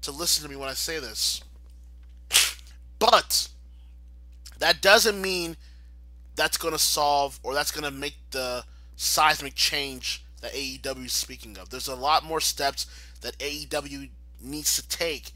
to listen to me when I say this, but that doesn't mean that's going to solve, or that's going to make the seismic change that AEW is speaking of. There's a lot more steps that AEW needs to take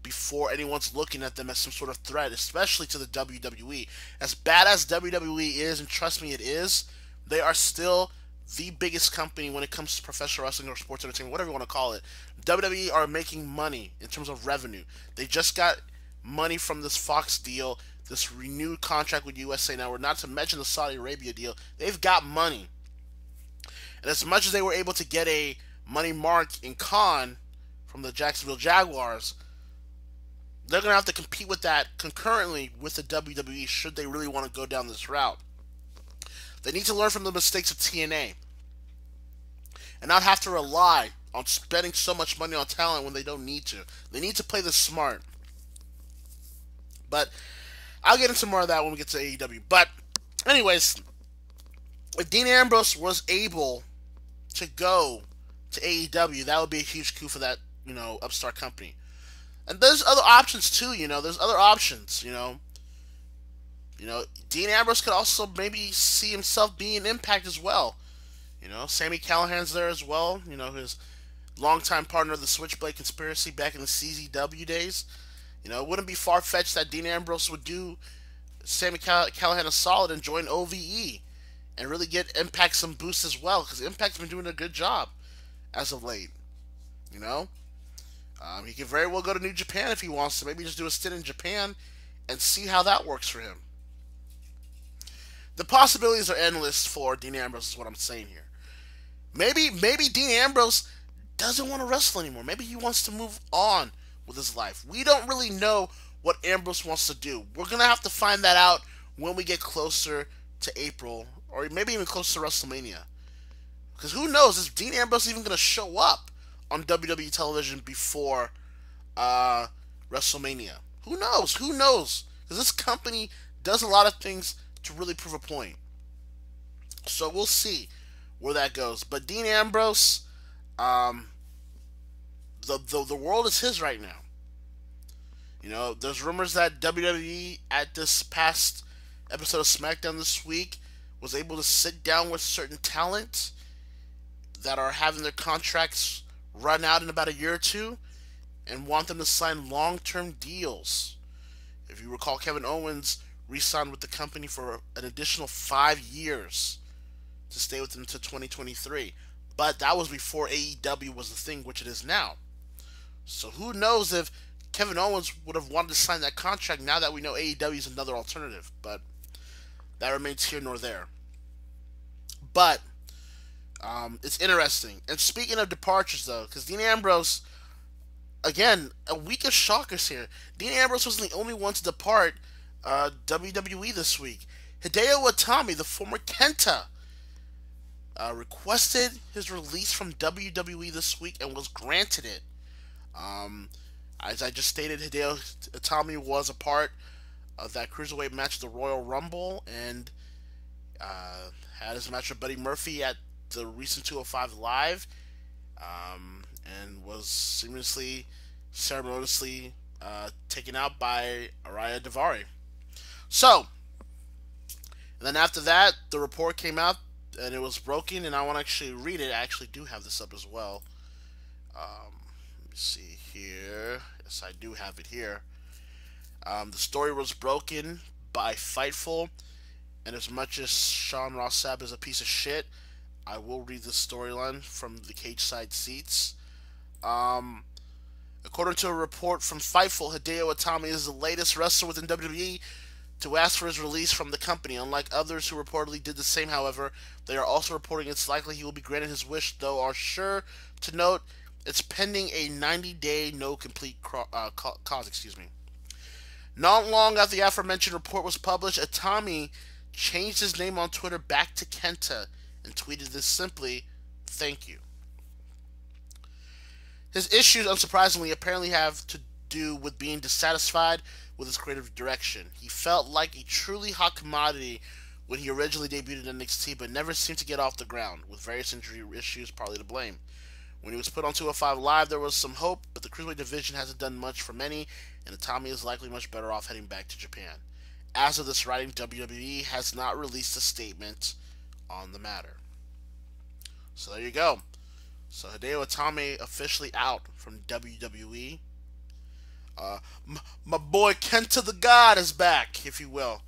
before anyone's looking at them as some sort of threat, especially to the WWE. As bad as WWE is, and trust me, it is, they are still the biggest company when it comes to professional wrestling or sports entertainment, whatever you want to call it. WWE are making money in terms of revenue. They just got money from this Fox deal, this renewed contract with USA Network, not to mention the Saudi Arabia deal. They've got money. And as much as they were able to get a money mark in Khan from the Jacksonville Jaguars, they're going to have to compete with that concurrently with the WWE should they really want to go down this route. They need to learn from the mistakes of TNA and not have to rely on spending so much money on talent when they don't need to. They need to play this smart. But I'll get into more of that when we get to AEW. But anyways, if Dean Ambrose was able to go to AEW, that would be a huge coup for that, you know, upstart company. And there's other options too. There's other options. Dean Ambrose could also maybe see himself being Impact as well. Sammy Callahan's there as well. His longtime partner of the Switchblade Conspiracy back in the CZW days. It wouldn't be far-fetched that Dean Ambrose would do Sammy Callahan a solid and join OVE and really get Impact some boost as well, because Impact's been doing a good job as of late. He could very well go to New Japan if he wants to. Maybe just do a stint in Japan and see how that works for him. The possibilities are endless for Dean Ambrose, is what I'm saying here. Maybe Dean Ambrose doesn't want to wrestle anymore. Maybe he wants to move on with his life. We don't really know what Ambrose wants to do. We're going to have to find that out when we get closer to April, or maybe even closer to WrestleMania. Because who knows, is Dean Ambrose even going to show up on WWE television before WrestleMania? Who knows? Because this company does a lot of things to really prove a point. So we'll see where that goes. But Dean Ambrose, the world is his right now. There's rumors that WWE at this past episode of SmackDown this week was able to sit down with certain talent that are having their contracts run out in about a year or two and want them to sign long-term deals. If you recall, Kevin Owens re-signed with the company for an additional 5 years to stay with them to 2023. But that was before AEW was the thing, which it is now. So who knows if Kevin Owens would have wanted to sign that contract now that we know AEW is another alternative. But that remains here nor there. But it's interesting. And speaking of departures, though, because Dean Ambrose, again, a week of shockers here. Dean Ambrose wasn't the only one to depart WWE this week. Hideo Itami, the former Kenta, requested his release from WWE this week and was granted it. As I just stated, Hideo Itami was a part of that Cruiserweight match at the Royal Rumble and had his match with Buddy Murphy at the recent 205 Live, and was ceremoniously taken out by Araya Daivari. So, and then after that, the report came out and it was broken, and I want to actually read it. I actually do have this up as well. Let me see here. Yes, I do have it here. The story was broken by Fightful, and as much as Sean Ross Sapp is a piece of shit, I will read the storyline from the Cage Side Seats. According to a report from Fightful, Hideo Itami is the latest wrestler within WWE to ask for his release from the company. Unlike others who reportedly did the same, however, they are also reporting it's likely he will be granted his wish, though are sure to note it's pending a 90-day no complete cause. Not long after the aforementioned report was published, Itami changed his name on Twitter back to Kenta and tweeted this simply, "Thank you." His issues, unsurprisingly, apparently have to do with being dissatisfied with his creative direction. He felt like a truly hot commodity when he originally debuted in NXT, but never seemed to get off the ground, with various injury issues partly to blame. When he was put on 205 Live, there was some hope, but the Cruiserweight division hasn't done much for many, and Itami is likely much better off heading back to Japan. As of this writing, WWE has not released a statement on the matter. So there you go. So Hideo Itami officially out from WWE. My boy Kenta the God is back, if you will.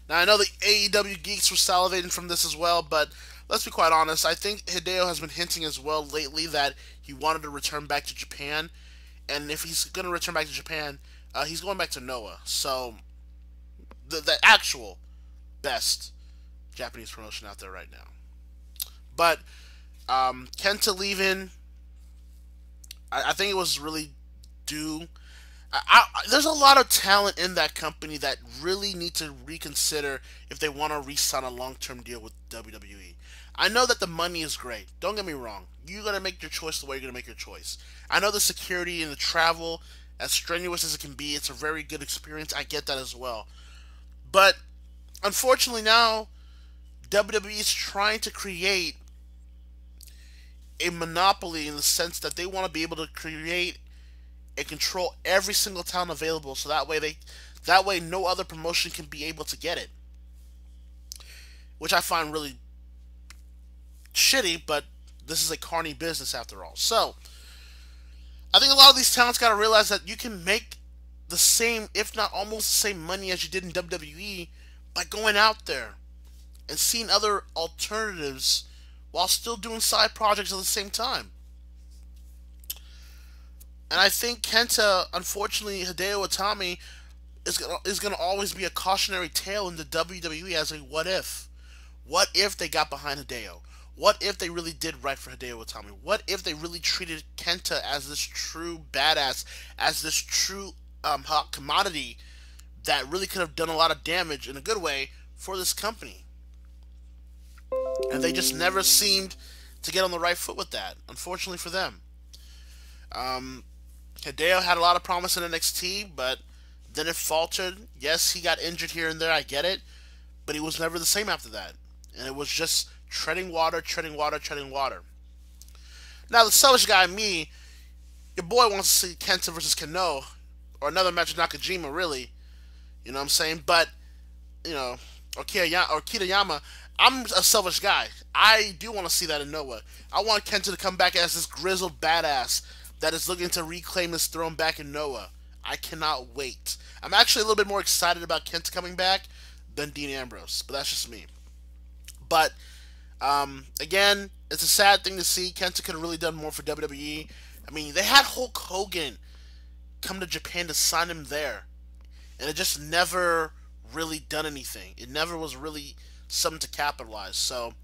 Now, I know the AEW geeks were salivating from this as well, but let's be quite honest. I think Hideo has been hinting as well lately that he wanted to return back to Japan. And if he's going to return back to Japan, he's going back to Noah. So, the actual best Japanese promotion out there right now. But, Kenta leaving, I think it was really due. There's a lot of talent in that company that really need to reconsider if they want to re-sign a long-term deal with WWE. I know that the money is great. Don't get me wrong. You're going to make your choice the way you're going to make your choice. I know the security and the travel, as strenuous as it can be, it's a very good experience. I get that as well. But, unfortunately now, WWE is trying to create a monopoly in the sense that they want to be able to create and control every single talent available, so that way no other promotion can be able to get it, which I find really shitty. But this is a carny business after all. So I think a lot of these talents got to realize that you can make the same, if not almost the same money as you did in WWE by going out there and seeing other alternatives while still doing side projects at the same time. And I think Kenta, unfortunately, Hideo Itami is gonna always be a cautionary tale in the WWE as a what if. What if they got behind Hideo? What if they really did right for Hideo Itami? What if they really treated Kenta as this true badass, as this true hot commodity that really could have done a lot of damage in a good way for this company? And they just never seemed to get on the right foot with that, unfortunately for them. Hideo had a lot of promise in NXT, but then it faltered. Yes, he got injured here and there, I get it, but he was never the same after that. And it was just treading water, treading water, treading water. Now, the selfish guy, me, your boy wants to see Kenta versus Kano, or another match with Nakajima, really. You know what I'm saying? But, or Kitayama, I'm a selfish guy. I do want to see that in Noah. I want Kenta to come back as this grizzled badass that is looking to reclaim his throne back in Noah. I cannot wait. I'm actually a little bit more excited about Kenta coming back than Dean Ambrose, but that's just me. But, again, it's a sad thing to see. Kenta could have really done more for WWE. I mean, they had Hulk Hogan come to Japan to sign him there, and it just never really done anything. It never was really something to capitalize. So,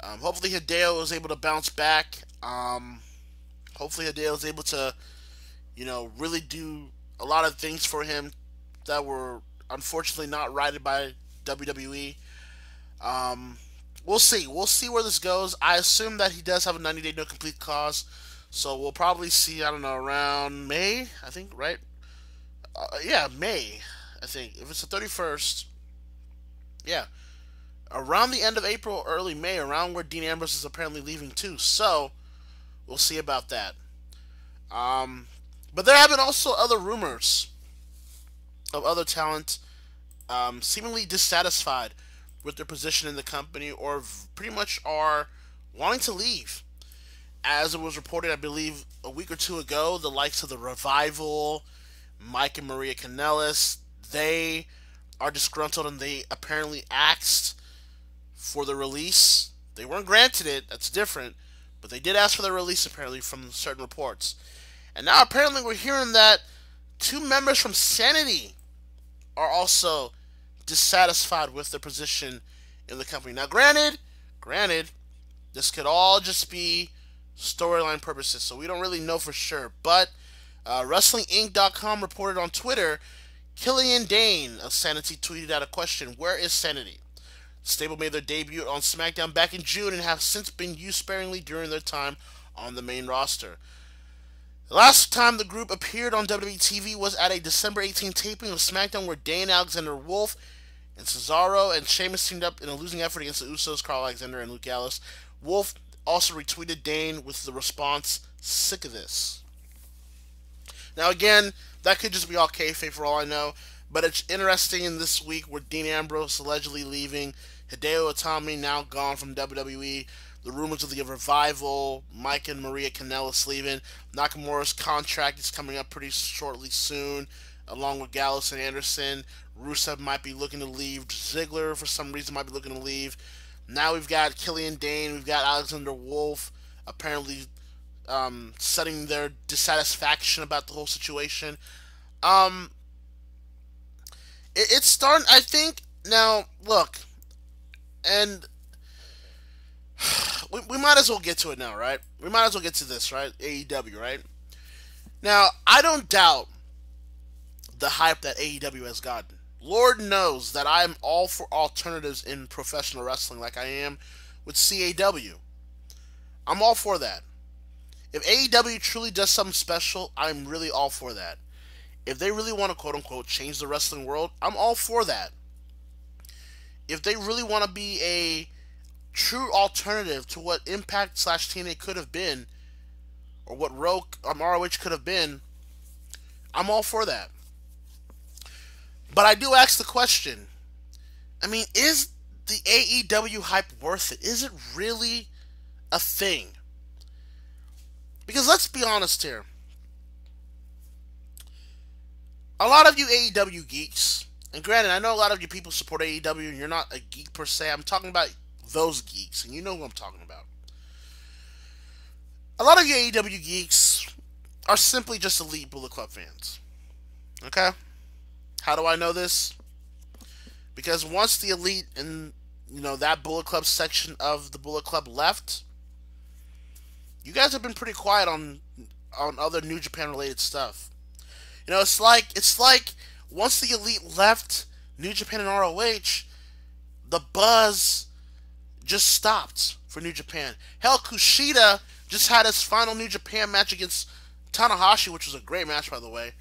hopefully Hideo was able to bounce back. Hopefully Hideo was able to, really do a lot of things for him that were unfortunately not righted by WWE. We'll see. We'll see where this goes. I assume that he does have a 90-day no complete cause, so we'll probably see, I don't know, around May, I think, right? Yeah, May, I think. If it's the 31st, yeah. Around the end of April, early May, around where Dean Ambrose is apparently leaving too. So, we'll see about that. But there have been also other rumors of other talent seemingly dissatisfied with their position in the company, or pretty much are wanting to leave. As it was reported, I believe, a week or two ago, the likes of the Revival, Mike and Maria Kanellis, they are disgruntled and they apparently asked for the release. They weren't granted it, that's different, but they did ask for the release apparently from certain reports. And now apparently we're hearing that 2 members from Sanity are also dissatisfied with their position in the company. Now granted, this could all just be storyline purposes, so we don't really know for sure. But WrestlingInc.com reported on Twitter, Killian Dane of Sanity tweeted out a question: "Where is Sanity?" The stable made their debut on SmackDown back in June and have since been used sparingly during their time on the main roster. The last time the group appeared on WWE TV was at a December 18 taping of SmackDown, where Dane, Alexander Wolf, and Cesaro and Sheamus teamed up in a losing effort against the Usos, Carl Alexander, and Luke Gallows. Wolf also retweeted Dane with the response, "Sick of this." Now again, that could just be all kayfabe for all I know, but it's interesting in this week where Dean Ambrose allegedly leaving, Hideo Itami now gone from WWE, the rumors of the Revival, Mike and Maria Kanellis leaving, Nakamura's contract is coming up pretty shortly soon, along with Gallows and Anderson. Rusev might be looking to leave. Ziggler, for some reason, might be looking to leave. Now we've got Killian Dane, we've got Alexander Wolf, apparently setting their dissatisfaction about the whole situation. It's starting, I think, now, look, and we might as well get to it now, right? We might as well get to this, right? AEW, right? Now, I don't doubt the hype that AEW has gotten. Lord knows that I'm all for alternatives in professional wrestling like I am with CAW. I'm all for that. If AEW truly does something special, I'm really all for that. If they really want to, quote-unquote, change the wrestling world, I'm all for that. If they really want to be a true alternative to what Impact / TNA could have been, or what ROH could have been, I'm all for that. But I do ask the question, I mean, is the AEW hype worth it? Is it really a thing? Because let's be honest here. A lot of you AEW geeks, and granted, I know a lot of you people support AEW and you're not a geek per se. I'm talking about those geeks, and you know who I'm talking about. A lot of you AEW geeks are simply just elite Bullet Club fans. Okay? How do I know this? Because once the elite and that Bullet Club section of the Bullet Club left, you guys have been pretty quiet on other New Japan related stuff. It's like once the elite left New Japan and ROH, the buzz just stopped for New Japan. Hell, Kushida just had his final New Japan match against Tanahashi, which was a great match, by the way.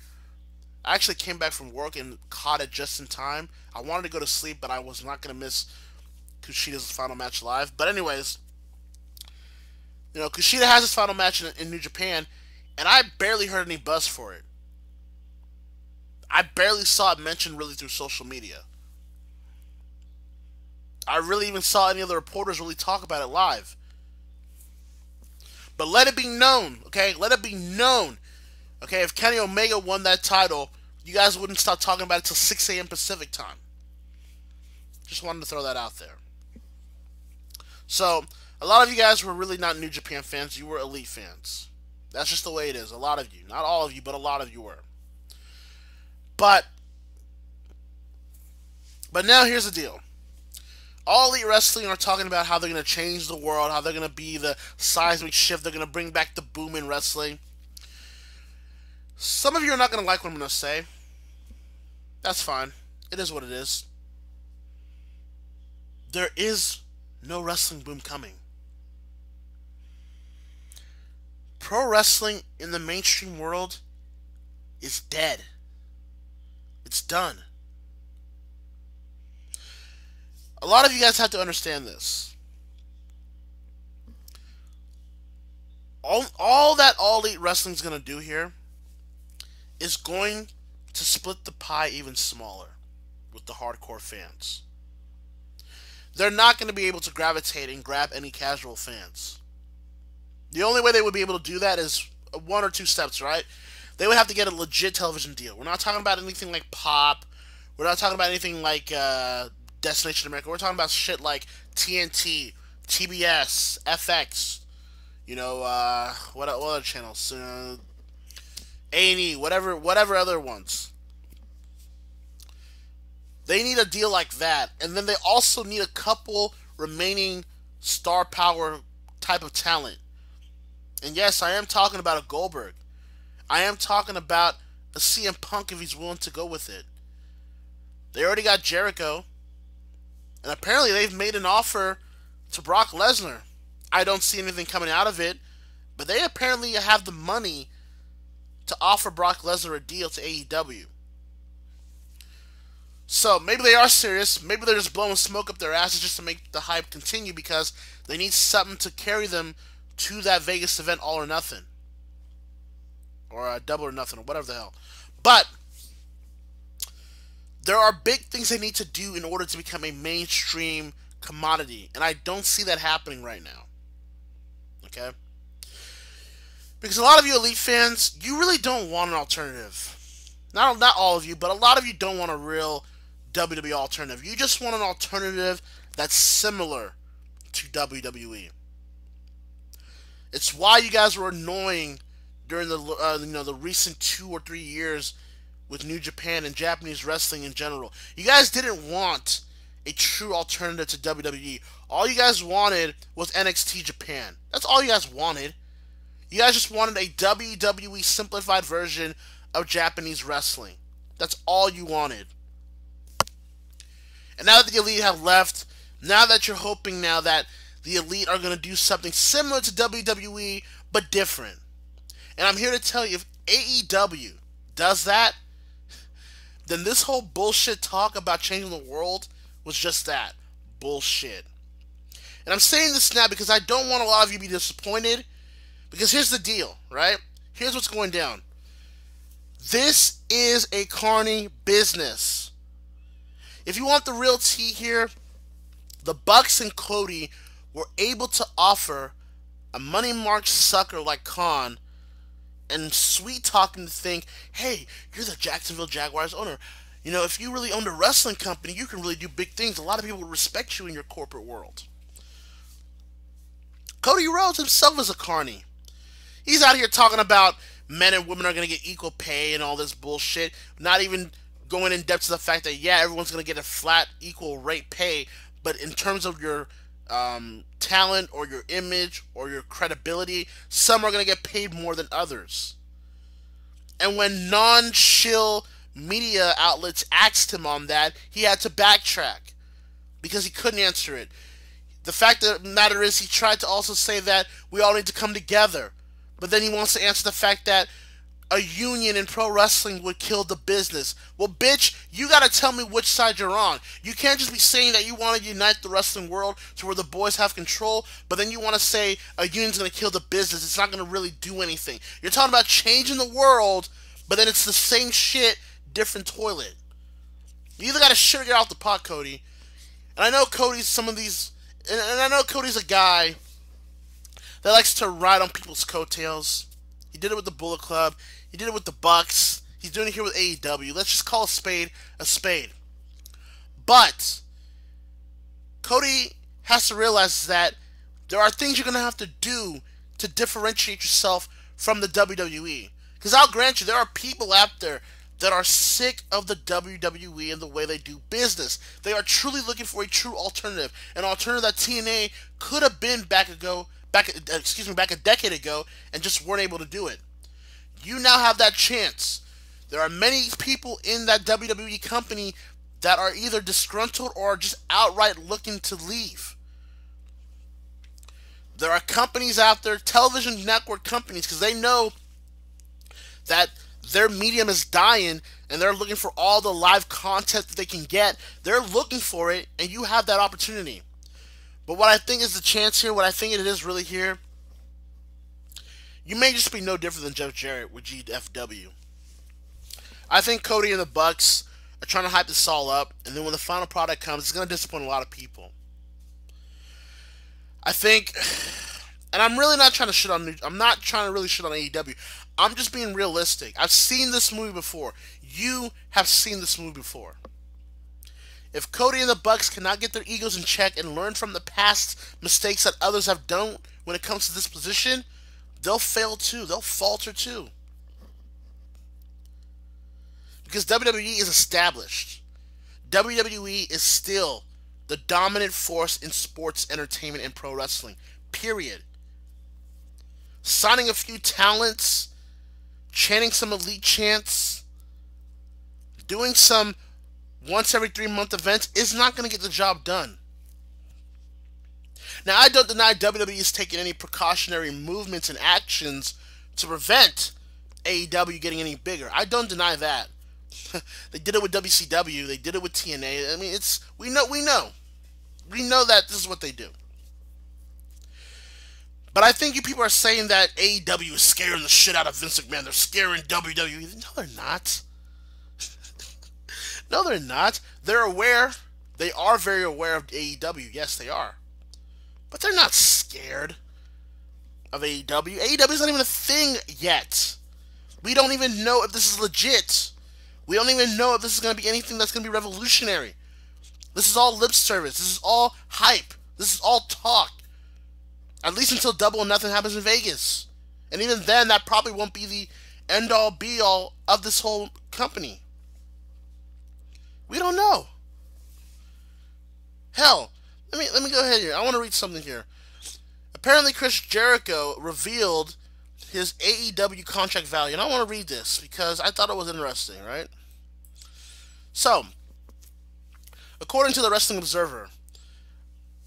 I actually came back from work and caught it just in time. I wanted to go to sleep, but I was not going to miss Kushida's final match live. But anyways, Kushida has his final match in New Japan, and I barely heard any buzz for it. I barely saw it mentioned really through social media. I really even saw any of the reporters really talk about it live. But let it be known, okay? Let it be known, okay? If Kenny Omega won that title, you guys wouldn't stop talking about it till 6 a.m. Pacific time. Just wanted to throw that out there. So, a lot of you guys were really not New Japan fans. You were elite fans. That's just the way it is. A lot of you. Not all of you, but a lot of you were. But now here's the deal. All Elite Wrestling are talking about how they're going to change the world, how they're going to be the seismic shift, they're going to bring back the boom in wrestling. Some of you are not going to like what I'm going to say. That's fine. It is what it is. There is no wrestling boom coming. Pro wrestling in the mainstream world is dead. It's done. A lot of you guys have to understand this. All that All Elite Wrestling is going to do here is going to split the pie even smaller with the hardcore fans. They're not going to be able to gravitate and grab any casual fans. The only way they would be able to do that is one or two steps, right? They would have to get a legit television deal. We're not talking about anything like Pop. We're not talking about anything like Destination America. We're talking about shit like TNT, TBS, FX, what other channels? A&E, whatever other ones. They need a deal like that. And then they also need a couple remaining star power type of talent. And yes, I am talking about a Goldberg. I am talking about a CM Punk if he's willing to go with it. They already got Jericho. And apparently they've made an offer to Brock Lesnar. I don't see anything coming out of it. But they apparently have the money to offer Brock Lesnar a deal to AEW. So maybe they are serious. Maybe they're just blowing smoke up their asses just to make the hype continue because they need something to carry them to that Vegas event, All or Nothing. Or Double or Nothing, or whatever the hell. But there are big things they need to do in order to become a mainstream commodity. And I don't see that happening right now. Okay? Because a lot of you Elite fans, you really don't want an alternative. Not all of you, but a lot of you don't want a real WWE alternative. You just want an alternative that's similar to WWE. It's why you guys were annoying during the the recent 2 or 3 years with New Japan and Japanese wrestling in general. You guys didn't want a true alternative to WWE. All you guys wanted was NXT Japan. That's all you guys wanted. You guys just wanted a WWE simplified version of Japanese wrestling. That's all you wanted. And now that the Elite have left, now that you're hoping now that the Elite are going to do something similar to WWE, but different. And I'm here to tell you, if AEW does that, then this whole bullshit talk about changing the world was just that. Bullshit. And I'm saying this now because I don't want a lot of you to be disappointed. Because here's the deal, right? Here's what's going down. This is a carny business. If you want the real tea here, the Bucks and Cody were able to offer a money-marked sucker like Khan and sweet talking to think, hey, you're the Jacksonville Jaguars owner. You know, if you really owned a wrestling company, you can really do big things. A lot of people would respect you in your corporate world. Cody Rhodes himself is a carny. He's out here talking about men and women are going to get equal pay and all this bullshit. Not even going in depth to the fact that, yeah, everyone's going to get a flat, equal rate pay. But in terms of your talent or your image or your credibility, some are going to get paid more than others. And when non-shill media outlets asked him on that, he had to backtrack because he couldn't answer it. The fact of the matter is, he tried to also say that we all need to come together. But then he wants to answer the fact that a union in pro wrestling would kill the business. Well, bitch, you gotta tell me which side you're on. You can't just be saying that you want to unite the wrestling world to where the boys have control, but then you want to say a union's gonna kill the business. It's not gonna really do anything. You're talking about changing the world, but then it's the same shit, different toilet. You either gotta shit or get out the pot, Cody. And I know Cody's some of these... And I know Cody's a guy that likes to ride on people's coattails. He did it with the Bullet Club. He did it with the Bucks. He's doing it here with AEW. Let's just call a spade a spade. But Cody has to realize that there are things you're going to have to do to differentiate yourself from the WWE. Because I'll grant you, there are people out there that are sick of the WWE and the way they do business. They are truly looking for a true alternative. An alternative that TNA could have been back a decade ago and just weren't able to do it. You now have that chance. There are many people in that WWE company that are either disgruntled or just outright looking to leave. There are companies out there, television network companies, because they know that their medium is dying and they're looking for all the live content that they can get. They're looking for it, and you have that opportunity. But what I think is the chance here, what I think it is really here, you may just be no different than Jeff Jarrett with GFW. I think Cody and the Bucks are trying to hype this all up, and then when the final product comes, it's going to disappoint a lot of people. I think, and I'm really not trying to shit on, I'm not trying to really shit on AEW. I'm just being realistic. I've seen this movie before. You have seen this movie before. If Cody and the Bucks cannot get their egos in check and learn from the past mistakes that others have done when it comes to this position, they'll fail too. They'll falter too. Because WWE is established. WWE is still the dominant force in sports entertainment and pro wrestling. Period. Signing a few talents, chanting some elite chants, doing some once every 3-month events is not going to get the job done. Now, I don't deny WWE is taking any precautionary movements and actions to prevent AEW getting any bigger. I don't deny that. They did it with WCW. They did it with TNA. I mean, we know that this is what they do. But I think you people are saying that AEW is scaring the shit out of Vince McMahon. They're scaring WWE. No, they're not. No, they're not. They're aware. They are very aware of AEW. Yes, they are. But they're not scared of AEW. AEW is not even a thing yet. We don't even know if this is legit. We don't even know if this is going to be anything that's going to be revolutionary. This is all lip service. This is all hype. This is all talk. At least until Double or Nothing happens in Vegas. And even then, that probably won't be the end-all, be-all of this whole company. We don't know. Hell, let me go ahead here. I want to read something here. Apparently, Chris Jericho revealed his AEW contract value. And I want to read this because I thought it was interesting, right? So, according to the Wrestling Observer,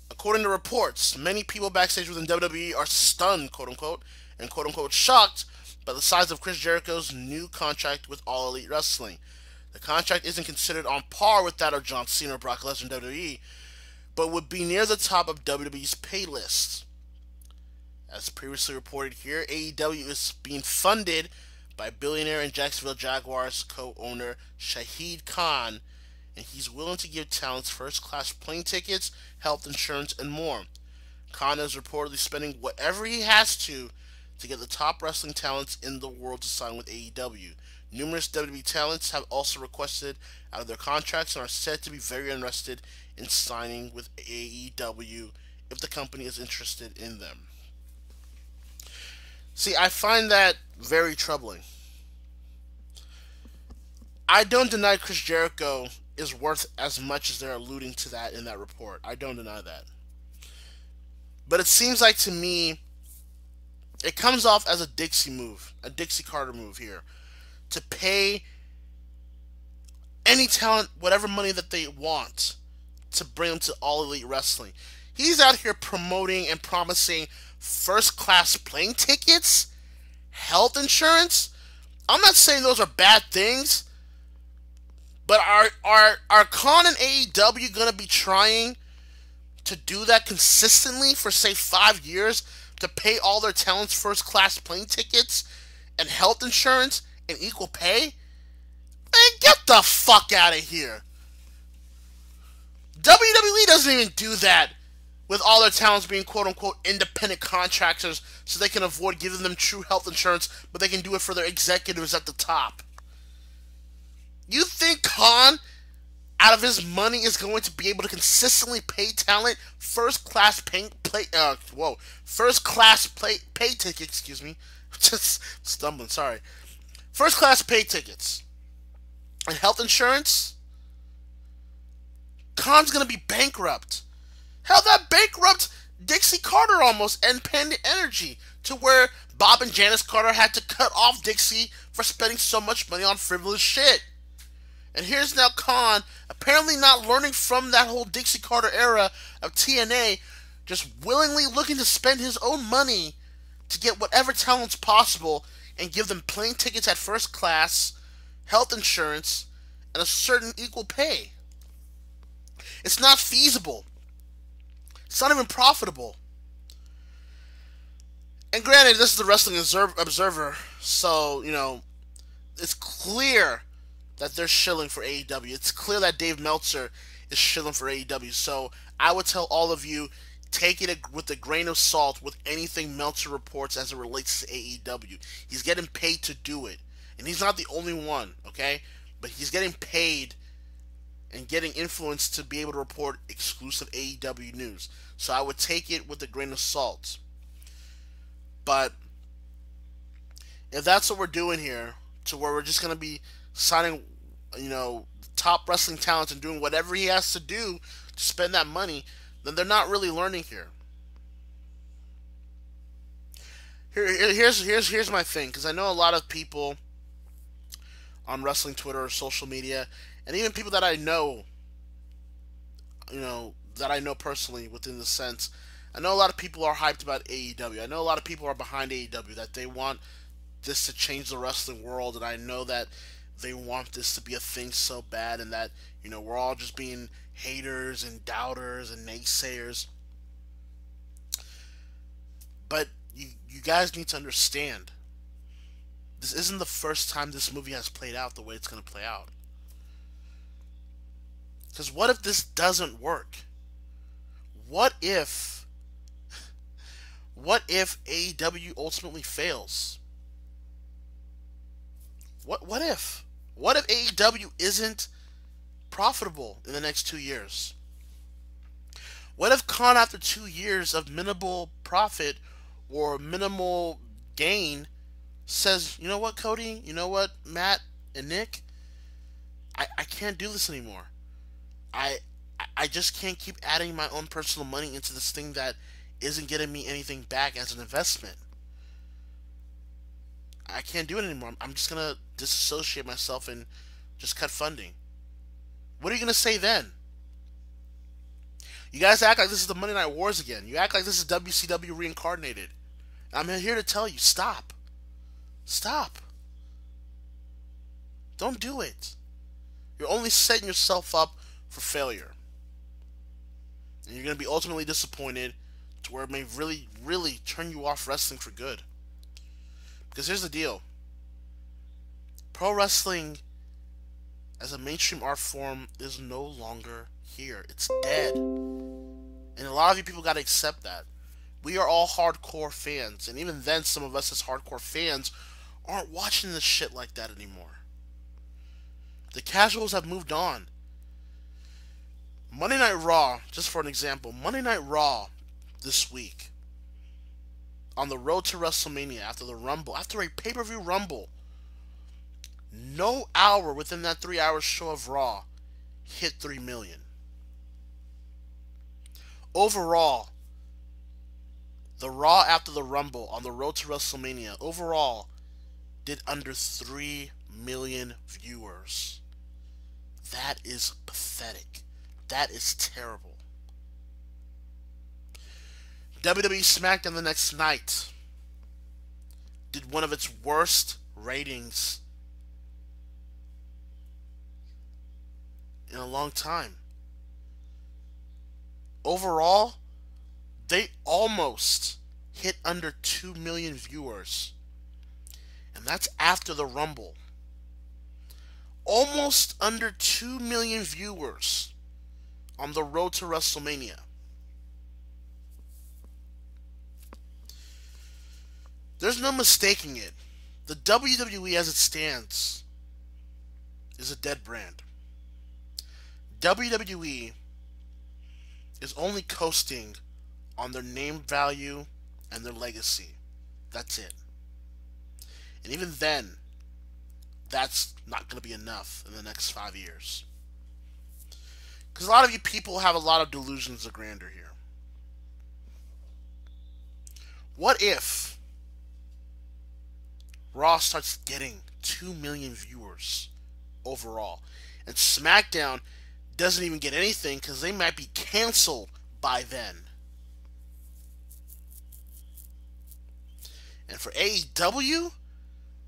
according to reports, many people backstage within WWE are stunned, quote-unquote, and quote-unquote shocked by the size of Chris Jericho's new contract with All Elite Wrestling. The contract isn't considered on par with that of John Cena or Brock Lesnar in WWE, but would be near the top of WWE's pay list. As previously reported here, AEW is being funded by billionaire and Jacksonville Jaguars co-owner Shahid Khan, and he's willing to give talents first-class plane tickets, health insurance, and more. Khan is reportedly spending whatever he has to get the top wrestling talents in the world to sign with AEW. Numerous WWE talents have also requested out of their contracts and are said to be very interested in signing with AEW if the company is interested in them. See, I find that very troubling. I don't deny Chris Jericho is worth as much as they're alluding to that in that report. I don't deny that. But it seems like to me, it comes off as a Dixie move, a Dixie Carter move here, to pay any talent whatever money that they want to bring them to All Elite Wrestling. He's out here promoting and promising first-class plane tickets, health insurance. I'm not saying those are bad things, but are Khan and AEW going to be trying to do that consistently for, say, 5 years, to pay all their talents first-class plane tickets and health insurance and equal pay? Man, get the fuck out of here. WWE doesn't even do that with all their talents being quote-unquote independent contractors so they can avoid giving them true health insurance, but they can do it for their executives at the top. You think Khan, out of his money, is going to be able to consistently pay talent first-class pay tickets, excuse me. Just stumbling, sorry. First-class pay tickets and health insurance? Khan's going to be bankrupt. Hell, that bankrupt Dixie Carter almost and Impending Energy, to where Bob and Janice Carter had to cut off Dixie for spending so much money on frivolous shit. And here's now Khan, apparently not learning from that whole Dixie Carter era of TNA, just willingly looking to spend his own money to get whatever talents possible and give them plane tickets at first class, health insurance, and a certain equal pay. It's not feasible. It's not even profitable. And granted, this is the Wrestling Observer, so, you know, it's clear that they're shilling for AEW. It's clear that Dave Meltzer is shilling for AEW. So I would tell all of you, take it with a grain of salt with anything Meltzer reports as it relates to AEW. He's getting paid to do it. And he's not the only one, okay? But he's getting paid and getting influence to be able to report exclusive AEW news. So I would take it with a grain of salt. But if that's what we're doing here, to where we're just going to be signing, you know, top wrestling talents and doing whatever he has to do to spend that money, then they're not really learning here. Here's my thing, because I know a lot of people on wrestling Twitter or social media, and even people that I know, you know, that I know personally within the sense, I know a lot of people are hyped about AEW. I know a lot of people are behind AEW, that they want this to change the wrestling world, and I know that they want this to be a thing so bad, and that, you know, we're all just being haters and doubters and naysayers. But you guys need to understand, this isn't the first time this movie has played out the way it's going to play out. Because what if this doesn't work? What if AEW ultimately fails? What if? What if AEW isn't profitable in the next 2 years? What if Khan, after 2 years of minimal profit or minimal gain, says, you know what, Cody? You know what, Matt and Nick? I can't do this anymore. I just can't keep adding my own personal money into this thing that isn't getting me anything back as an investment. I can't do it anymore. I'm just going to disassociate myself and just cut funding. What are you going to say then? You guys act like this is the Monday Night Wars again. You act like this is WCW reincarnated. I'm here to tell you, stop. Stop. Don't do it. You're only setting yourself up for failure. And you're going to be ultimately disappointed to where it may really, really turn you off wrestling for good. Because here's the deal. Pro wrestling as a mainstream art form is no longer here. It's dead. And a lot of you people got to accept that. We are all hardcore fans, and even then, some of us as hardcore fans aren't watching this shit like that anymore. The casuals have moved on. Monday Night Raw, just for an example, Monday Night Raw this week, on the road to WrestleMania, after the Rumble, after a pay-per-view Rumble, no hour within that 3-hour show of Raw hit 3 million. Overall, the Raw after the Rumble on the road to WrestleMania overall did under 3 million viewers. That is pathetic. That is terrible. WWE SmackDown the next night did one of its worst ratings in a long time. Overall, they almost hit under 2 million viewers. And that's after the Rumble. Almost under 2 million viewers on the road to WrestleMania. There's no mistaking it. The WWE as it stands is a dead brand. WWE is only coasting on their name value and their legacy. That's it. And even then, that's not going to be enough in the next 5 years. Because a lot of you people have a lot of delusions of grandeur here. What if Raw starts getting 2 million viewers overall, and SmackDown doesn't even get anything because they might be canceled by then? And for AEW,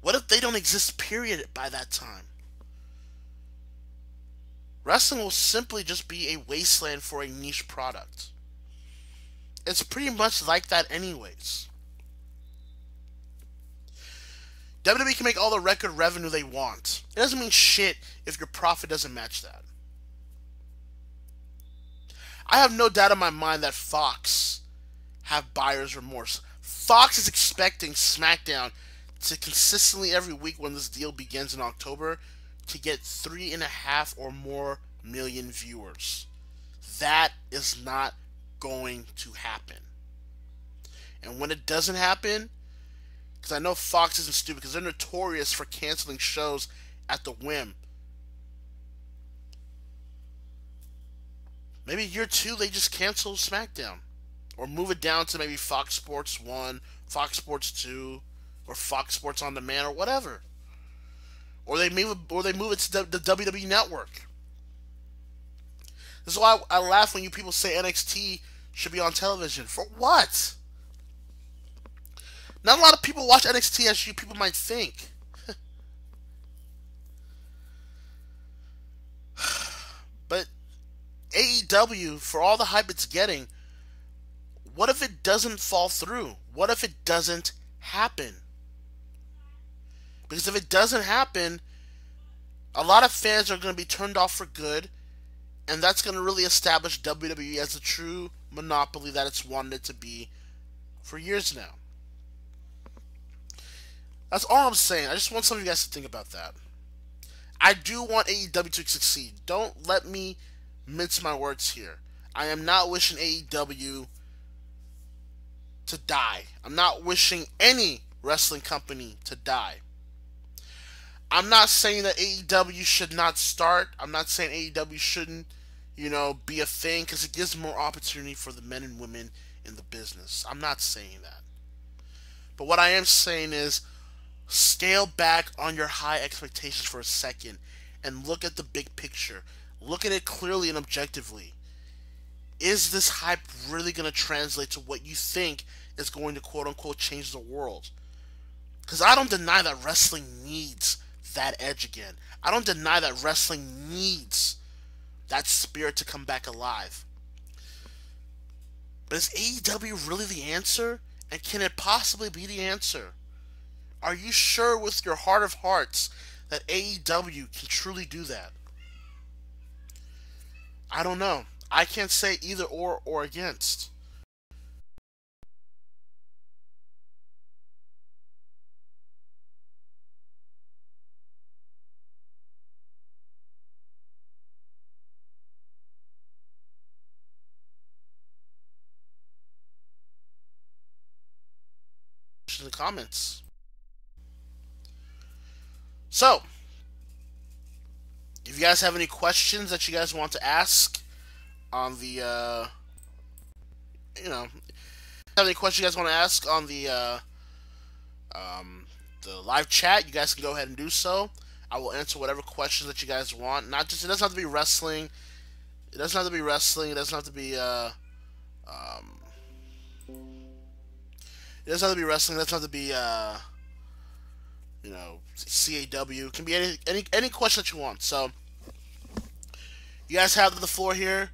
what if they don't exist, period, by that time? Wrestling will simply just be a wasteland for a niche product. It's pretty much like that anyways. WWE can make all the record revenue they want. It doesn't mean shit if your profit doesn't match that. I have no doubt in my mind that Fox have buyer's remorse. Fox is expecting SmackDown to consistently every week when this deal begins in October to get 3.5 or more million viewers. That is not going to happen. And when it doesn't happen, because I know Fox isn't stupid, because they're notorious for canceling shows at the whim. Maybe year 2 they just cancel SmackDown, or move it down to maybe Fox Sports 1, Fox Sports 2, or Fox Sports On Demand, or whatever. Or they move it to the WWE Network. This is why I laugh when you people say NXT should be on television. For what? Not a lot of people watch NXT as you people might think. But AEW, for all the hype it's getting, what if it doesn't fall through? What if it doesn't happen? Because if it doesn't happen, a lot of fans are going to be turned off for good, and that's going to really establish WWE as a true monopoly that it's wanted it to be for years now. That's all I'm saying. I just want some of you guys to think about that. I do want AEW to succeed. Don't let me mince my words here. I am not wishing AEW to die. I'm not wishing any wrestling company to die. I'm not saying that AEW should not start. I'm not saying AEW shouldn't, be a thing, because it gives more opportunity for the men and women in the business. I'm not saying that. But what I am saying is, scale back on your high expectations for a second and look at the big picture. Look at it clearly and objectively. Is this hype really going to translate to what you think is going to quote-unquote change the world? Because I don't deny that wrestling needs that edge again. I don't deny that wrestling needs that spirit to come back alive. But is AEW really the answer? And can it possibly be the answer? Are you sure with your heart of hearts that AEW can truly do that? I don't know. I can't say either or against. In the comments. So, if you guys have any questions that you guys want to ask on the, you know, have any questions you guys want to ask on the live chat, you guys can go ahead and do so. I will answer whatever questions that you guys want. Not just, it doesn't have to be wrestling. It doesn't have to be wrestling. It doesn't have to be um, it doesn't have to be wrestling. It doesn't have to be CAW. It can be any question that you want. So you guys have the floor here.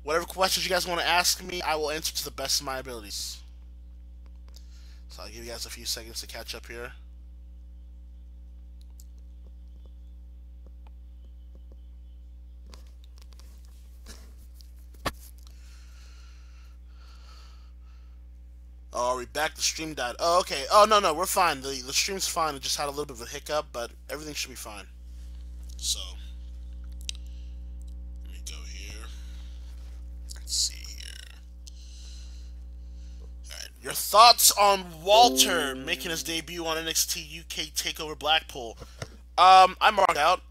Whatever questions you guys want to ask me, I will answer to the best of my abilities. So I'll give you guys a few seconds to catch up here. Oh, are we back? The stream died. Oh, okay. Oh, no, we're fine. The stream's fine. It just had a little bit of a hiccup, but everything should be fine. So, let me go here. Let's see here. Alright. Your thoughts on Walter making his debut on NXT UK TakeOver Blackpool? I'm marked out.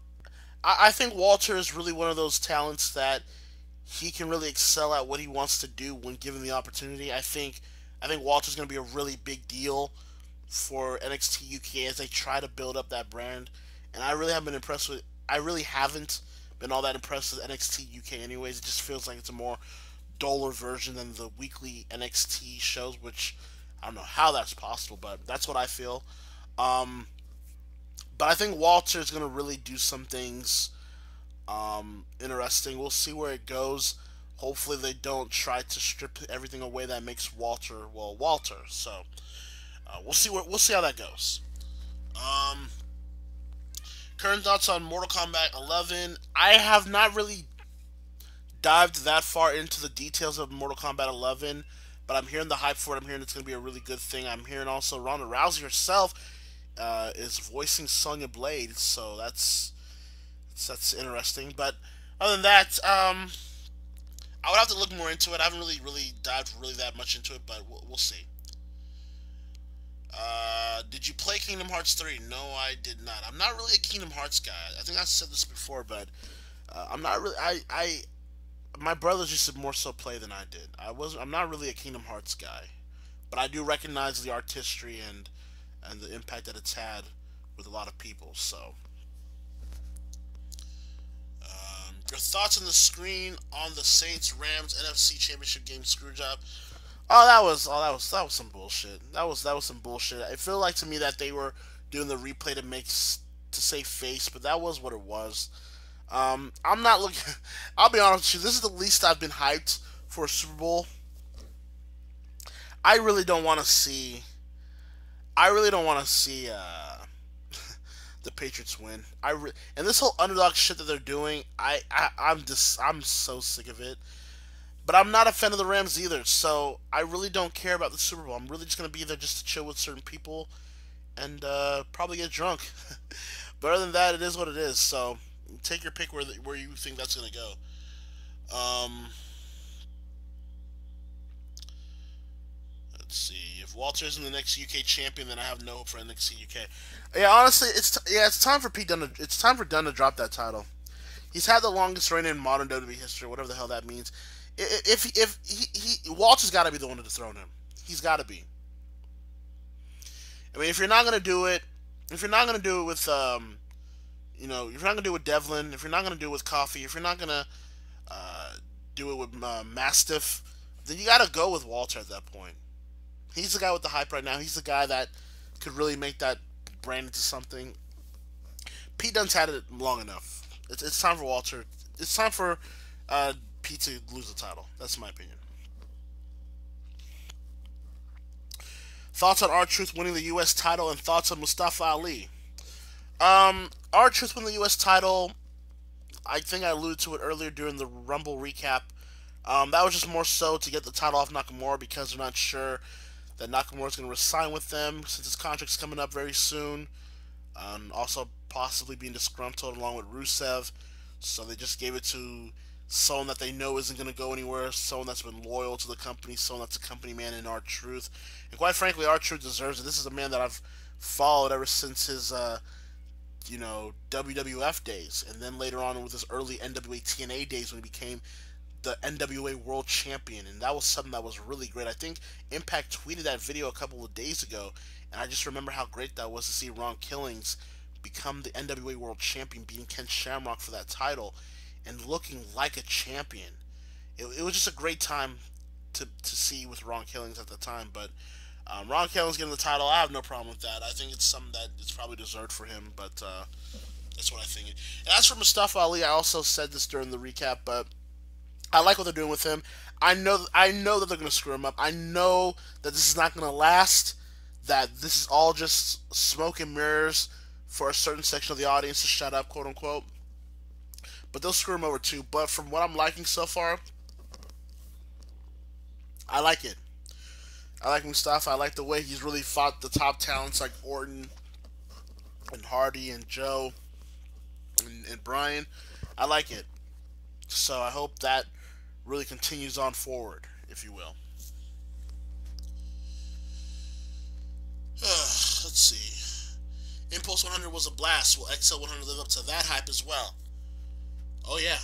I think Walter is really one of those talents that he can really excel at what he wants to do when given the opportunity. I think Walter's going to be a really big deal for NXT UK as they try to build up that brand. And I really haven't been impressed with. I really haven't been all that impressed with NXT UK. Anyways, it just feels like it's a more duller version than the weekly NXT shows, which I don't know how that's possible, but that's what I feel. But I think Walter is going to really do some things interesting. We'll see where it goes. Hopefully they don't try to strip everything away that makes Walter, well, Walter. So we'll see how that goes. Current thoughts on Mortal Kombat 11. I have not really dived that far into the details of Mortal Kombat 11, but I'm hearing the hype for it. I'm hearing it's going to be a really good thing. I'm hearing also Ronda Rousey herself is voicing Sonya Blade, so that's interesting. But other than that, I would have to look more into it. I haven't really dived that much into it, but we'll see. Did you play Kingdom Hearts 3? No, I did not. I'm not really a Kingdom Hearts guy. I think I said this before, but I'm not really. My brothers used to more so play than I did. I'm not really a Kingdom Hearts guy, but I do recognize the artistry and the impact that it's had with a lot of people. So. Your thoughts on the screen on the Saints Rams NFC Championship game screwjob? That was some bullshit. That was some bullshit. It felt like to me that they were doing the replay to save face, but that was what it was. I'm not looking. I'll be honest with you. This is the least I've been hyped for a Super Bowl. I really don't want to see. The Patriots win. And this whole underdog shit that they're doing, I'm so sick of it. But I'm not a fan of the Rams either, so I really don't care about the Super Bowl. I'm really just gonna be there just to chill with certain people and probably get drunk. But other than that, it is what it is. So take your pick where you think that's gonna go. Let's see. If Walter isn't the next UK champion, then I have no hope for NXT UK. Yeah, honestly, it's time for It's time for Dunn to drop that title. He's had the longest reign in modern WWE history, whatever the hell that means. If Walter's got to be the one to dethrone him. He's got to be. I mean, if you're not gonna do it with, if you're not gonna do it with Devlin, if you're not gonna do it with Coffee, if you're not gonna do it with Mastiff, then you got to go with Walter at that point. He's the guy with the hype right now. He's the guy that could really make that brand into something. Pete Dunne's had it long enough. It's time for Walter. It's time for Pete to lose the title. That's my opinion. Thoughts on R-Truth winning the U.S. title and thoughts on Mustafa Ali? R-Truth won the U.S. title. I think I alluded to it earlier during the Rumble recap. That was just more so to get the title off Nakamura because they're not sure that Nakamura's going to resign with them since his contract's coming up very soon. Also, possibly being disgruntled along with Rusev. So they just gave it to someone that they know isn't going to go anywhere, someone that's been loyal to the company, someone that's a company man in R-Truth. And quite frankly, R-Truth deserves it. This is a man that I've followed ever since his WWF days, and then later on with his early NWA TNA days when he became the NWA World Champion, and that was something that was really great. I think Impact tweeted that video a couple of days ago, and I just remember how great that was to see Ron Killings become the NWA World Champion, beating Ken Shamrock for that title, and looking like a champion. It was just a great time to see with Ron Killings at the time, but Ron Killings getting the title, I have no problem with that. I think it's something that it's probably deserved for him, but that's what I think. And as for Mustafa Ali, I also said this during the recap, but I like what they're doing with him. I know that they're going to screw him up. I know that this is not going to last, that this is all just smoke and mirrors for a certain section of the audience to shut up, quote unquote. But they'll screw him over too. But from what I'm liking so far, I like it. I like Mustafa. I like the way he's really fought the top talents like Orton and Hardy and Joe and Bryan. I like it. So I hope that really continues on forward, if you will. Let's see. Impulse 100 was a blast. Will XL 100 live up to that hype as well? Oh yeah.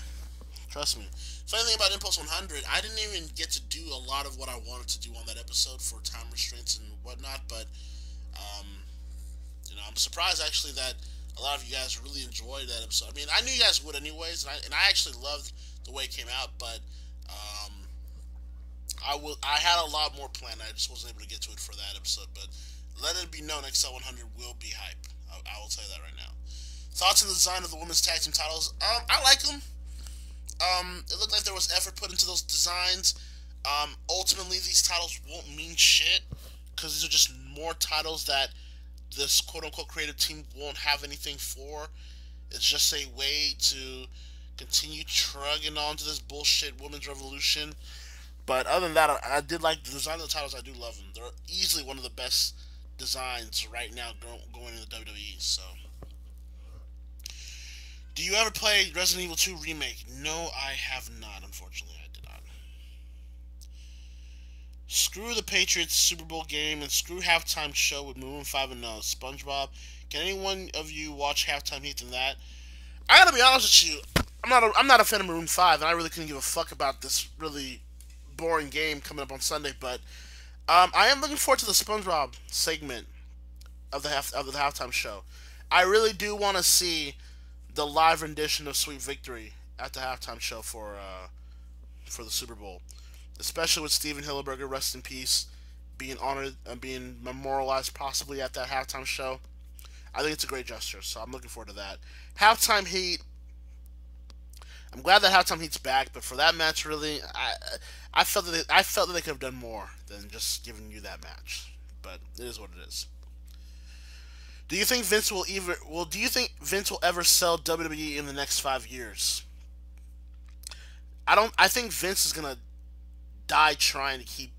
Trust me. Funny thing about Impulse 100, I didn't even get to do a lot of what I wanted to do on that episode for time restraints and whatnot, but I'm surprised actually that a lot of you guys really enjoyed that episode. I mean, I knew you guys would anyways, and I actually loved the way it came out, but I had a lot more planned. I just wasn't able to get to it for that episode, but let it be known, XL 100 will be hype. I will tell you that right now. Thoughts on the design of the women's tag team titles? I like them. It looked like there was effort put into those designs. Ultimately, these titles won't mean shit because these are just more titles that this quote-unquote creative team won't have anything for. It's just a way to continue trugging on to this bullshit women's revolution. But other than that, I did like the design of the titles. I do love them. They're easily one of the best designs right now going in the WWE. So, do you ever play Resident Evil 2 Remake? No, I have not. Unfortunately, I did not. Screw the Patriots Super Bowl game and screw halftime show with Maroon 5 and SpongeBob. Can any one of you watch halftime heat than that? I gotta be honest with you. I'm not a fan of Maroon 5, and I really couldn't give a fuck about this really boring game coming up on Sunday. But I am looking forward to the SpongeBob segment of the halftime show. I really do want to see the live rendition of Sweet Victory at the halftime show for the Super Bowl, especially with Steven Hillenberger, rest in peace, being honored and being memorialized possibly at that halftime show. I think it's a great gesture, so I'm looking forward to that. Halftime Heat. I'm glad that Halftime Heat's back, but for that match, really, I felt that they could have done more than just giving you that match. But it is what it is. Do you think Vince will ever sell WWE in the next 5 years? I think Vince is gonna die trying to keep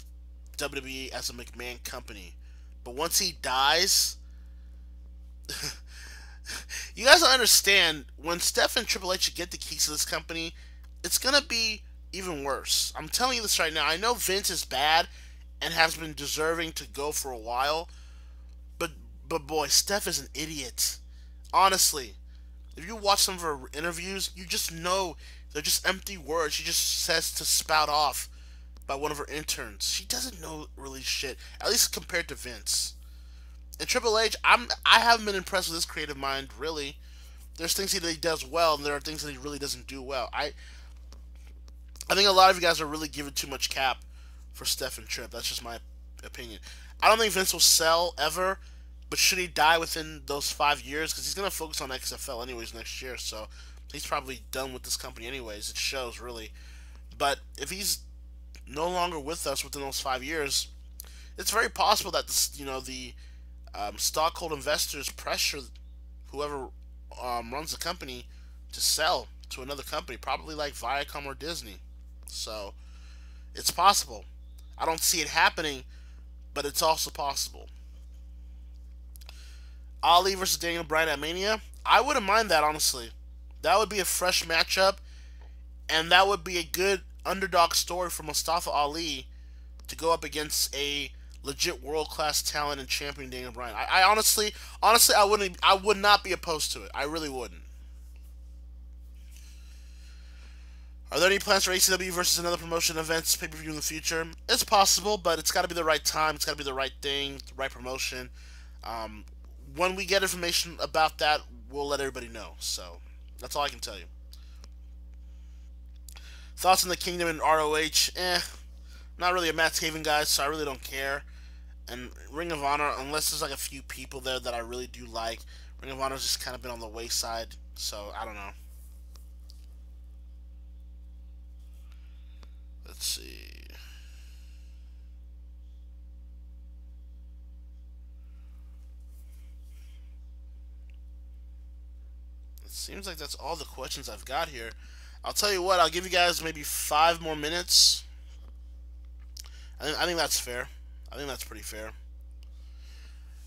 WWE as a McMahon company. But once he dies, you guys don't understand, when Steph and Triple H get the keys to this company, it's gonna be even worse. I'm telling you this right now. I know Vince is bad and has been deserving to go for a while, but boy, Steph is an idiot. Honestly, if you watch some of her interviews, you just know they're just empty words. She just says to spout off by one of her interns. She doesn't know really shit, at least compared to Vince. And Triple H, I haven't been impressed with his creative mind, really. There's things that he does well, and there are things that he really doesn't do well. I think a lot of you guys are really giving too much cap for Steph and Tripp. That's just my opinion. I don't think Vince will sell ever, but should he die within those 5 years? Because he's going to focus on XFL anyways next year, so he's probably done with this company anyways. It shows, really. But if he's no longer with us within those 5 years, it's very possible that the stockholder investors pressure whoever runs the company to sell to another company, probably like Viacom or Disney. So it's possible. I don't see it happening, but it's also possible. Ali versus Daniel Bryan at Mania. I wouldn't mind that, honestly. That would be a fresh matchup, and that would be a good underdog story for Mustafa Ali to go up against a legit world class talent and champion Daniel Bryan. I honestly, I would not be opposed to it. I really wouldn't. Are there any plans for ACW versus another promotion events pay per view in the future? It's possible, but it's got to be the right time. It's got to be the right thing, the right promotion. Um, when we get information about that, we'll let everybody know. So that's all I can tell you. Thoughts on the Kingdom and ROH? Not really a Matt Taven guy, so I really don't care. And Ring of Honor, unless there's like a few people there that I really do like, Ring of Honor's just kind of been on the wayside. So I don't know. Let's see. It seems like that's all the questions I've got here. I'll tell you what, I'll give you guys maybe 5 more minutes. I think that's fair. I think that's pretty fair.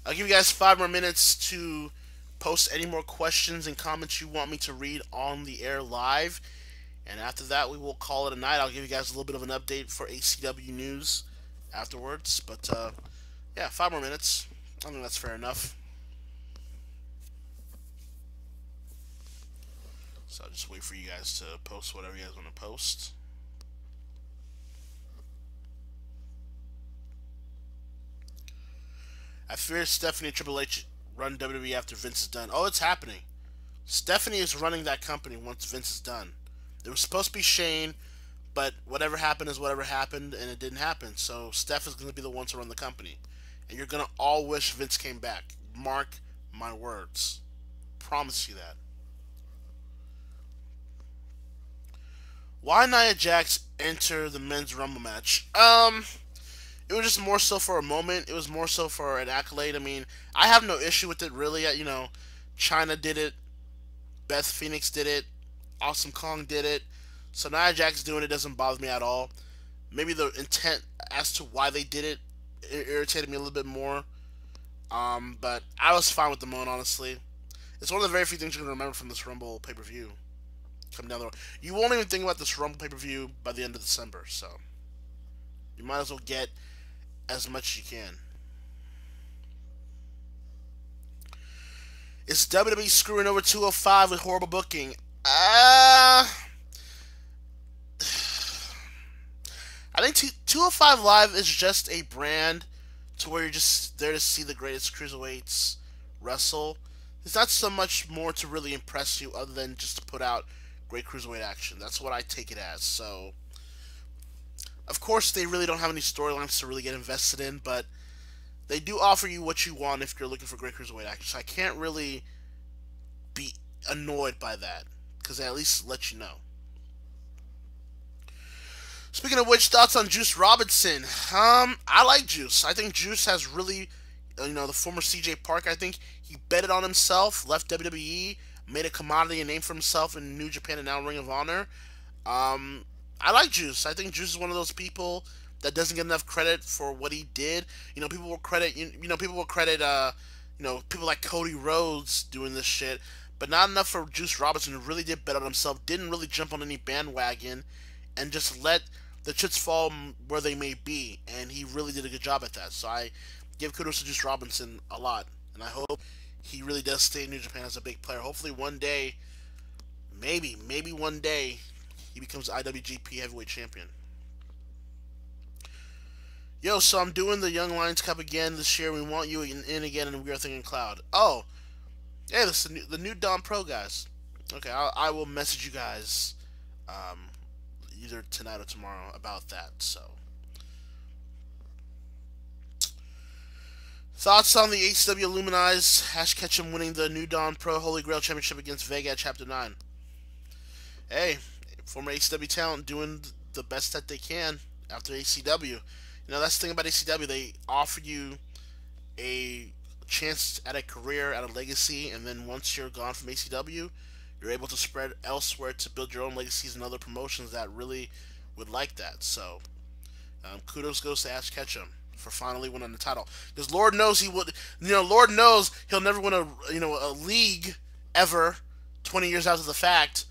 I'll give you guys 5 more minutes to post any more questions and comments you want me to read on the air live. And after that, we will call it a night. I'll give you guys a little bit of an update for ACW news afterwards. But, yeah, 5 more minutes. I think that's fair enough. So I'll just wait for you guys to post whatever you guys want to post. I fear Stephanie and Triple H run WWE after Vince is done. Oh, it's happening. Stephanie is running that company once Vince is done. It was supposed to be Shane, but whatever happened is whatever happened, and it didn't happen. So Steph is going to be the one to run the company. And you're going to all wish Vince came back. Mark my words. Promise you that. Why Nia Jax enter the men's Rumble match? It was just more so for a moment. It was more so for an accolade. I mean, I have no issue with it, really. You know, China did it. Beth Phoenix did it. Awesome Kong did it. So Nia Jax doing it doesn't bother me at all. Maybe the intent as to why they did it irritated me a little bit more. But I was fine with the moment, honestly. It's one of the very few things you're going to remember from this Rumble pay-per-view. Come down the road. You won't even think about this Rumble pay-per-view by the end of December, so you might as well get as much as you can. Is WWE screwing over 205 with horrible booking? I think 205 Live is just a brand to where you're just there to see the greatest cruiserweights wrestle. There's not so much more to really impress you other than just to put out great cruiserweight action. That's what I take it as. So, of course, they really don't have any storylines to really get invested in, but they do offer you what you want if you're looking for great cruiserweight action. So I can't really be annoyed by that, because they at least let you know. Speaking of which, thoughts on Juice Robinson? I like Juice. I think Juice has really, the former CJ Park, I think he betted on himself, left WWE, made a commodity and name for himself in New Japan and now Ring of Honor. I like Juice. I think Juice is one of those people that doesn't get enough credit for what he did. People will credit, people like Cody Rhodes doing this shit, but not enough for Juice Robinson, who really did bet on himself, didn't really jump on any bandwagon, and just let the chips fall where they may be, and he really did a good job at that. So I give kudos to Juice Robinson a lot, and I hope he really does stay in New Japan as a big player. Hopefully one day, maybe one day, he becomes IWGP Heavyweight Champion. Yo, so I'm doing the Young Lions Cup again this year. We want you in again, and we are thinking Cloud. Oh, yeah, this is the new Dom Pro guys. Okay, I will message you guys either tonight or tomorrow about that. So, thoughts on the ACW Illuminized Ash Ketchum winning the New Dawn Pro Holy Grail Championship against Vega at Chapter 9? Hey, former ACW talent doing the best that they can after ACW. That's the thing about ACW. They offer you a chance at a career, at a legacy, and then once you're gone from ACW, you're able to spread elsewhere to build your own legacies and other promotions that really would like that. So, kudos goes to Ash Ketchum for finally winning the title. Because Lord knows he would, Lord knows he'll never win a league ever, 20 years after the fact.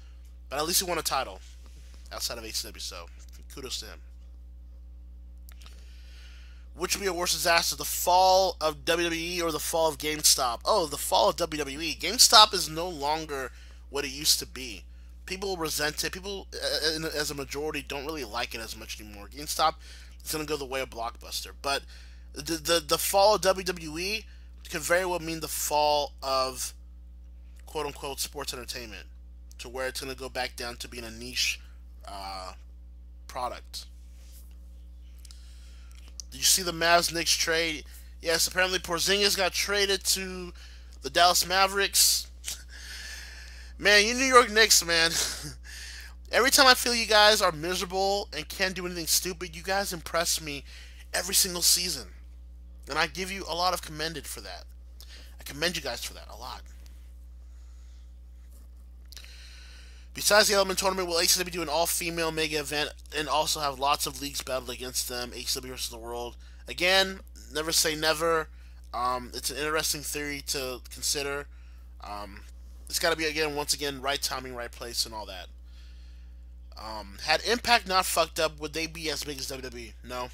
But at least he won a title outside of ACW. So, kudos to him. Which would be a worse disaster, the fall of WWE or the fall of GameStop? Oh, the fall of WWE. GameStop is no longer what it used to be. People resent it. People, as a majority, don't really like it as much anymore. GameStop is going to go the way of Blockbuster. But the fall of WWE could very well mean the fall of quote-unquote sports entertainment, to where it's going to go back down to being a niche product. Did you see the Mavs-Knicks trade? Yes, apparently Porzingis got traded to the Dallas Mavericks. Man, you New York Knicks, man. Every time I feel you guys are miserable and can't do anything stupid, you guys impress me every single season. And I give you a lot of commended for that. I commend you guys for that a lot. Besides the Element Tournament, will ACW do an all-female mega event and also have lots of leagues battled against them? ACW versus the world. Again, never say never. It's an interesting theory to consider. It's got to be, once again, right timing, right place, and all that. Had Impact not fucked up, would they be as big as WWE? No.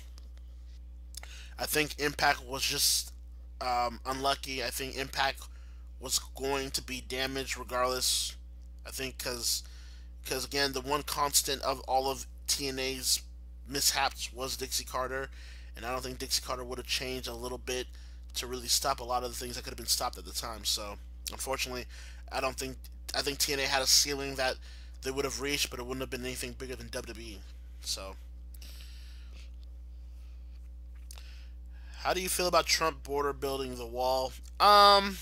I think Impact was just unlucky. I think Impact was going to be damaged regardless. I think because again, the one constant of all of TNA's mishaps was Dixie Carter, and I don't think Dixie Carter would have changed a little bit to really stop a lot of the things that could have been stopped at the time. So, unfortunately, I think TNA had a ceiling that they would have reached, but it wouldn't have been anything bigger than WWE. So, how do you feel about Trump border building the wall? I'm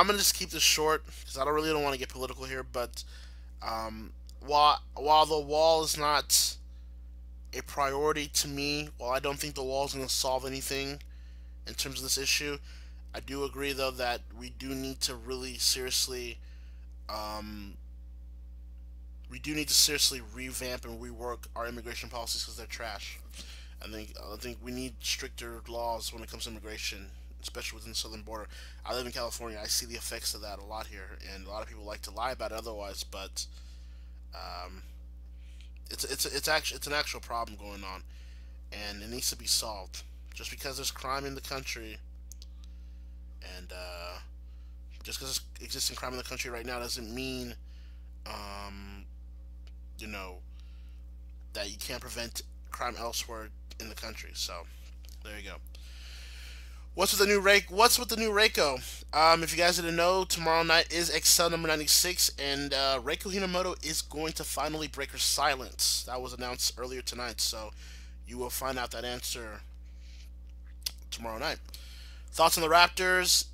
gonna just keep this short because I don't want to get political here. But while the wall is not a priority to me, while I don't think the wall is gonna solve anything in terms of this issue, I do agree though that we do need to really seriously revamp and rework our immigration policies because they're trash. I think we need stricter laws when it comes to immigration, especially within the southern border. I live in California. I see the effects of that a lot here, and a lot of people like to lie about it otherwise. But it's an actual problem going on, and it needs to be solved. Just because there's crime in the country, and just because there's existing crime in the country right now doesn't mean, that you can't prevent crime elsewhere in the country. So there you go. What's with the new Reiko? If you guys didn't know, tomorrow night is Excel number 96, and Reiko Hinamoto is going to finally break her silence. That was announced earlier tonight, so you will find out that answer tomorrow night. Thoughts on the Raptors?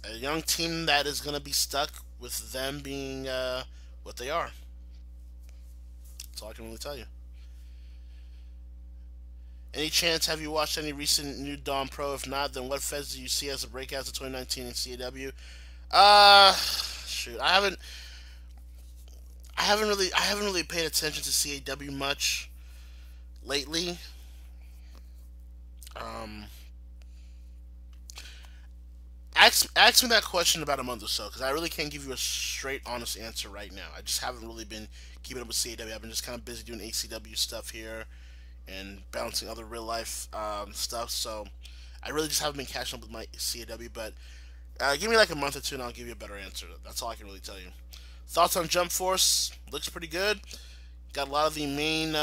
A young team that is going to be stuck with them being what they are. That's all I can really tell you. Any chance have you watched any recent New Dawn Pro? If not, then what feds do you see as the breakouts of 2019 in CAW? Shoot, I haven't really paid attention to CAW much lately. Ask me that question about a month or so, because I really can't give you a straight, honest answer right now. I just haven't really been keeping up with CAW. I've been just kind of busy doing ACW stuff here and balancing other real life stuff, so I really just haven't been catching up with my CAW. But give me like a month or two, and I'll give you a better answer. That's all I can really tell you. Thoughts on Jump Force? Looks pretty good. Got a lot of the main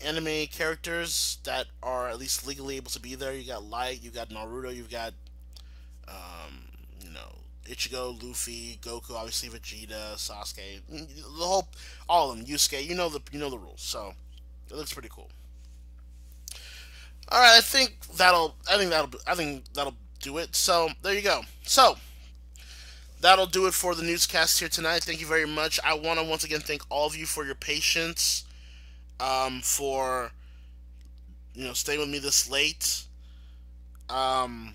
anime characters that are at least legally able to be there. You got Light, you got Naruto, you've got Ichigo, Luffy, Goku, obviously Vegeta, Sasuke, all of them, Yusuke. You know the rules. So it looks pretty cool. All right, I think that'll do it. So there you go. So that'll do it for the newscast here tonight. Thank you very much. I want to once again thank all of you for your patience, for staying with me this late. I'll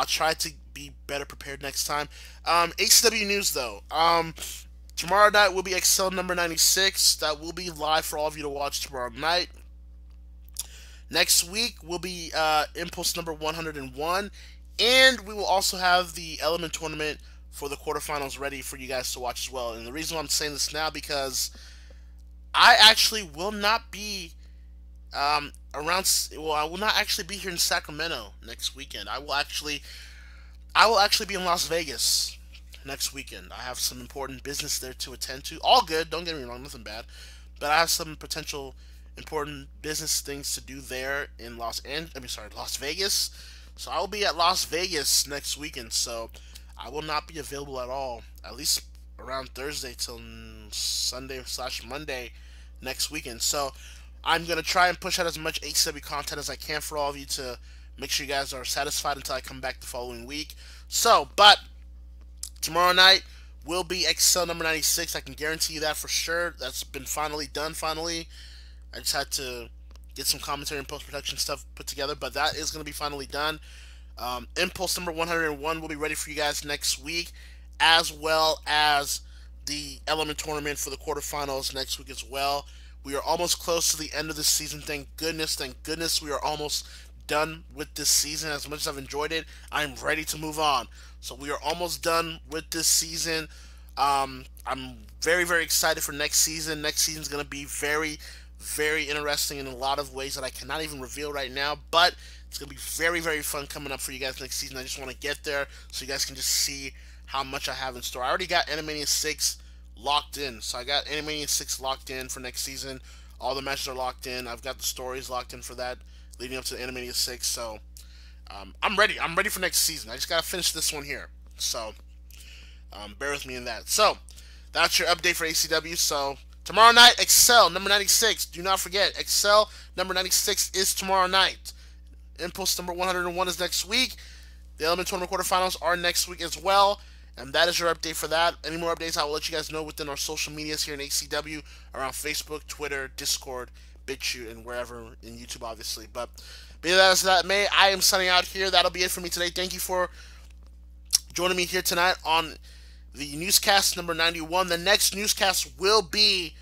try to be better prepared next time. ACW news though. Tomorrow night will be Excel number 96. That will be live for all of you to watch tomorrow night. Next week will be Impulse number 101, and we will also have the Element tournament for the quarterfinals ready for you guys to watch as well. And the reason why I'm saying this now, because I actually will not be I will not actually be here in Sacramento next weekend. I will actually be in Las Vegas next weekend. I have some important business there to attend to. All good, don't get me wrong, nothing bad. But I have some potential important business things to do there in Las Vegas. So I will be at Las Vegas next weekend. So I will not be available at all, at least around Thursday till Sunday/Monday next weekend. So I'm going to try and push out as much ACW content as I can for all of you to make sure you guys are satisfied until I come back the following week. So, but tomorrow night will be Excel number 96. I can guarantee you that for sure. That's been finally done, finally. I just had to get some commentary and post-production stuff put together, but that is going to be finally done. Impulse number 101 will be ready for you guys next week, as well as the Element tournament for the quarterfinals next week as well. We are almost close to the end of the season. Thank goodness we are almost done with this season. As much as I've enjoyed it, I'm ready to move on. So we are almost done with this season. I'm very, very excited for next season. Next season is going to be very, very interesting in a lot of ways that I cannot even reveal right now. But it's going to be very, very fun coming up for you guys next season. I just want to get there so you guys can just see how much I have in store. I already got Animania 6 locked in. So I got Animania 6 locked in for next season. All the matches are locked in. I've got the stories locked in for that leading up to Animania 6. So I'm ready. I'm ready for next season. I just got to finish this one here. So bear with me in that. So that's your update for ACW. So tomorrow night, Excel number 96. Do not forget, Excel number 96 is tomorrow night. Impulse number 101 is next week. The Element Tournament quarterfinals are next week as well. And that is your update for that. Any more updates, I will let you guys know within our social medias here in ACW, around Facebook, Twitter, Discord, BitChute, and wherever, in YouTube, obviously. But be that as that may, I am signing out here. That'll be it for me today. Thank you for joining me here tonight on the newscast number 91. The next newscast will be,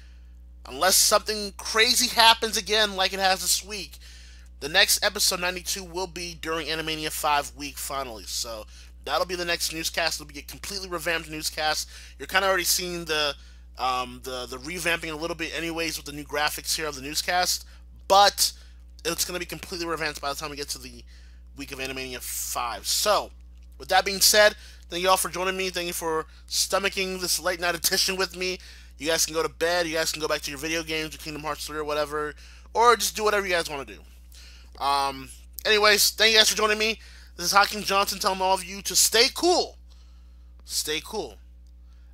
unless something crazy happens again like it has this week, the next episode 92 will be during Animania 5 week finally. So that'll be the next newscast. It'll be a completely revamped newscast. You're kind of already seeing the revamping a little bit anyways with the new graphics here of the newscast, but it's going to be completely revamped by the time we get to the week of Animania 5. So, with that being said, thank you all for joining me. Thank you for stomaching this late night edition with me. You guys can go to bed. You guys can go back to your video games or Kingdom Hearts 3 or whatever, or just do whatever you guys want to do. Anyways, thank you guys for joining me. This is Hakeem Johnson telling all of you to stay cool. Stay cool.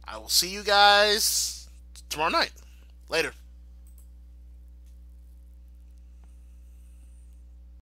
I will see you guys tomorrow night. Later.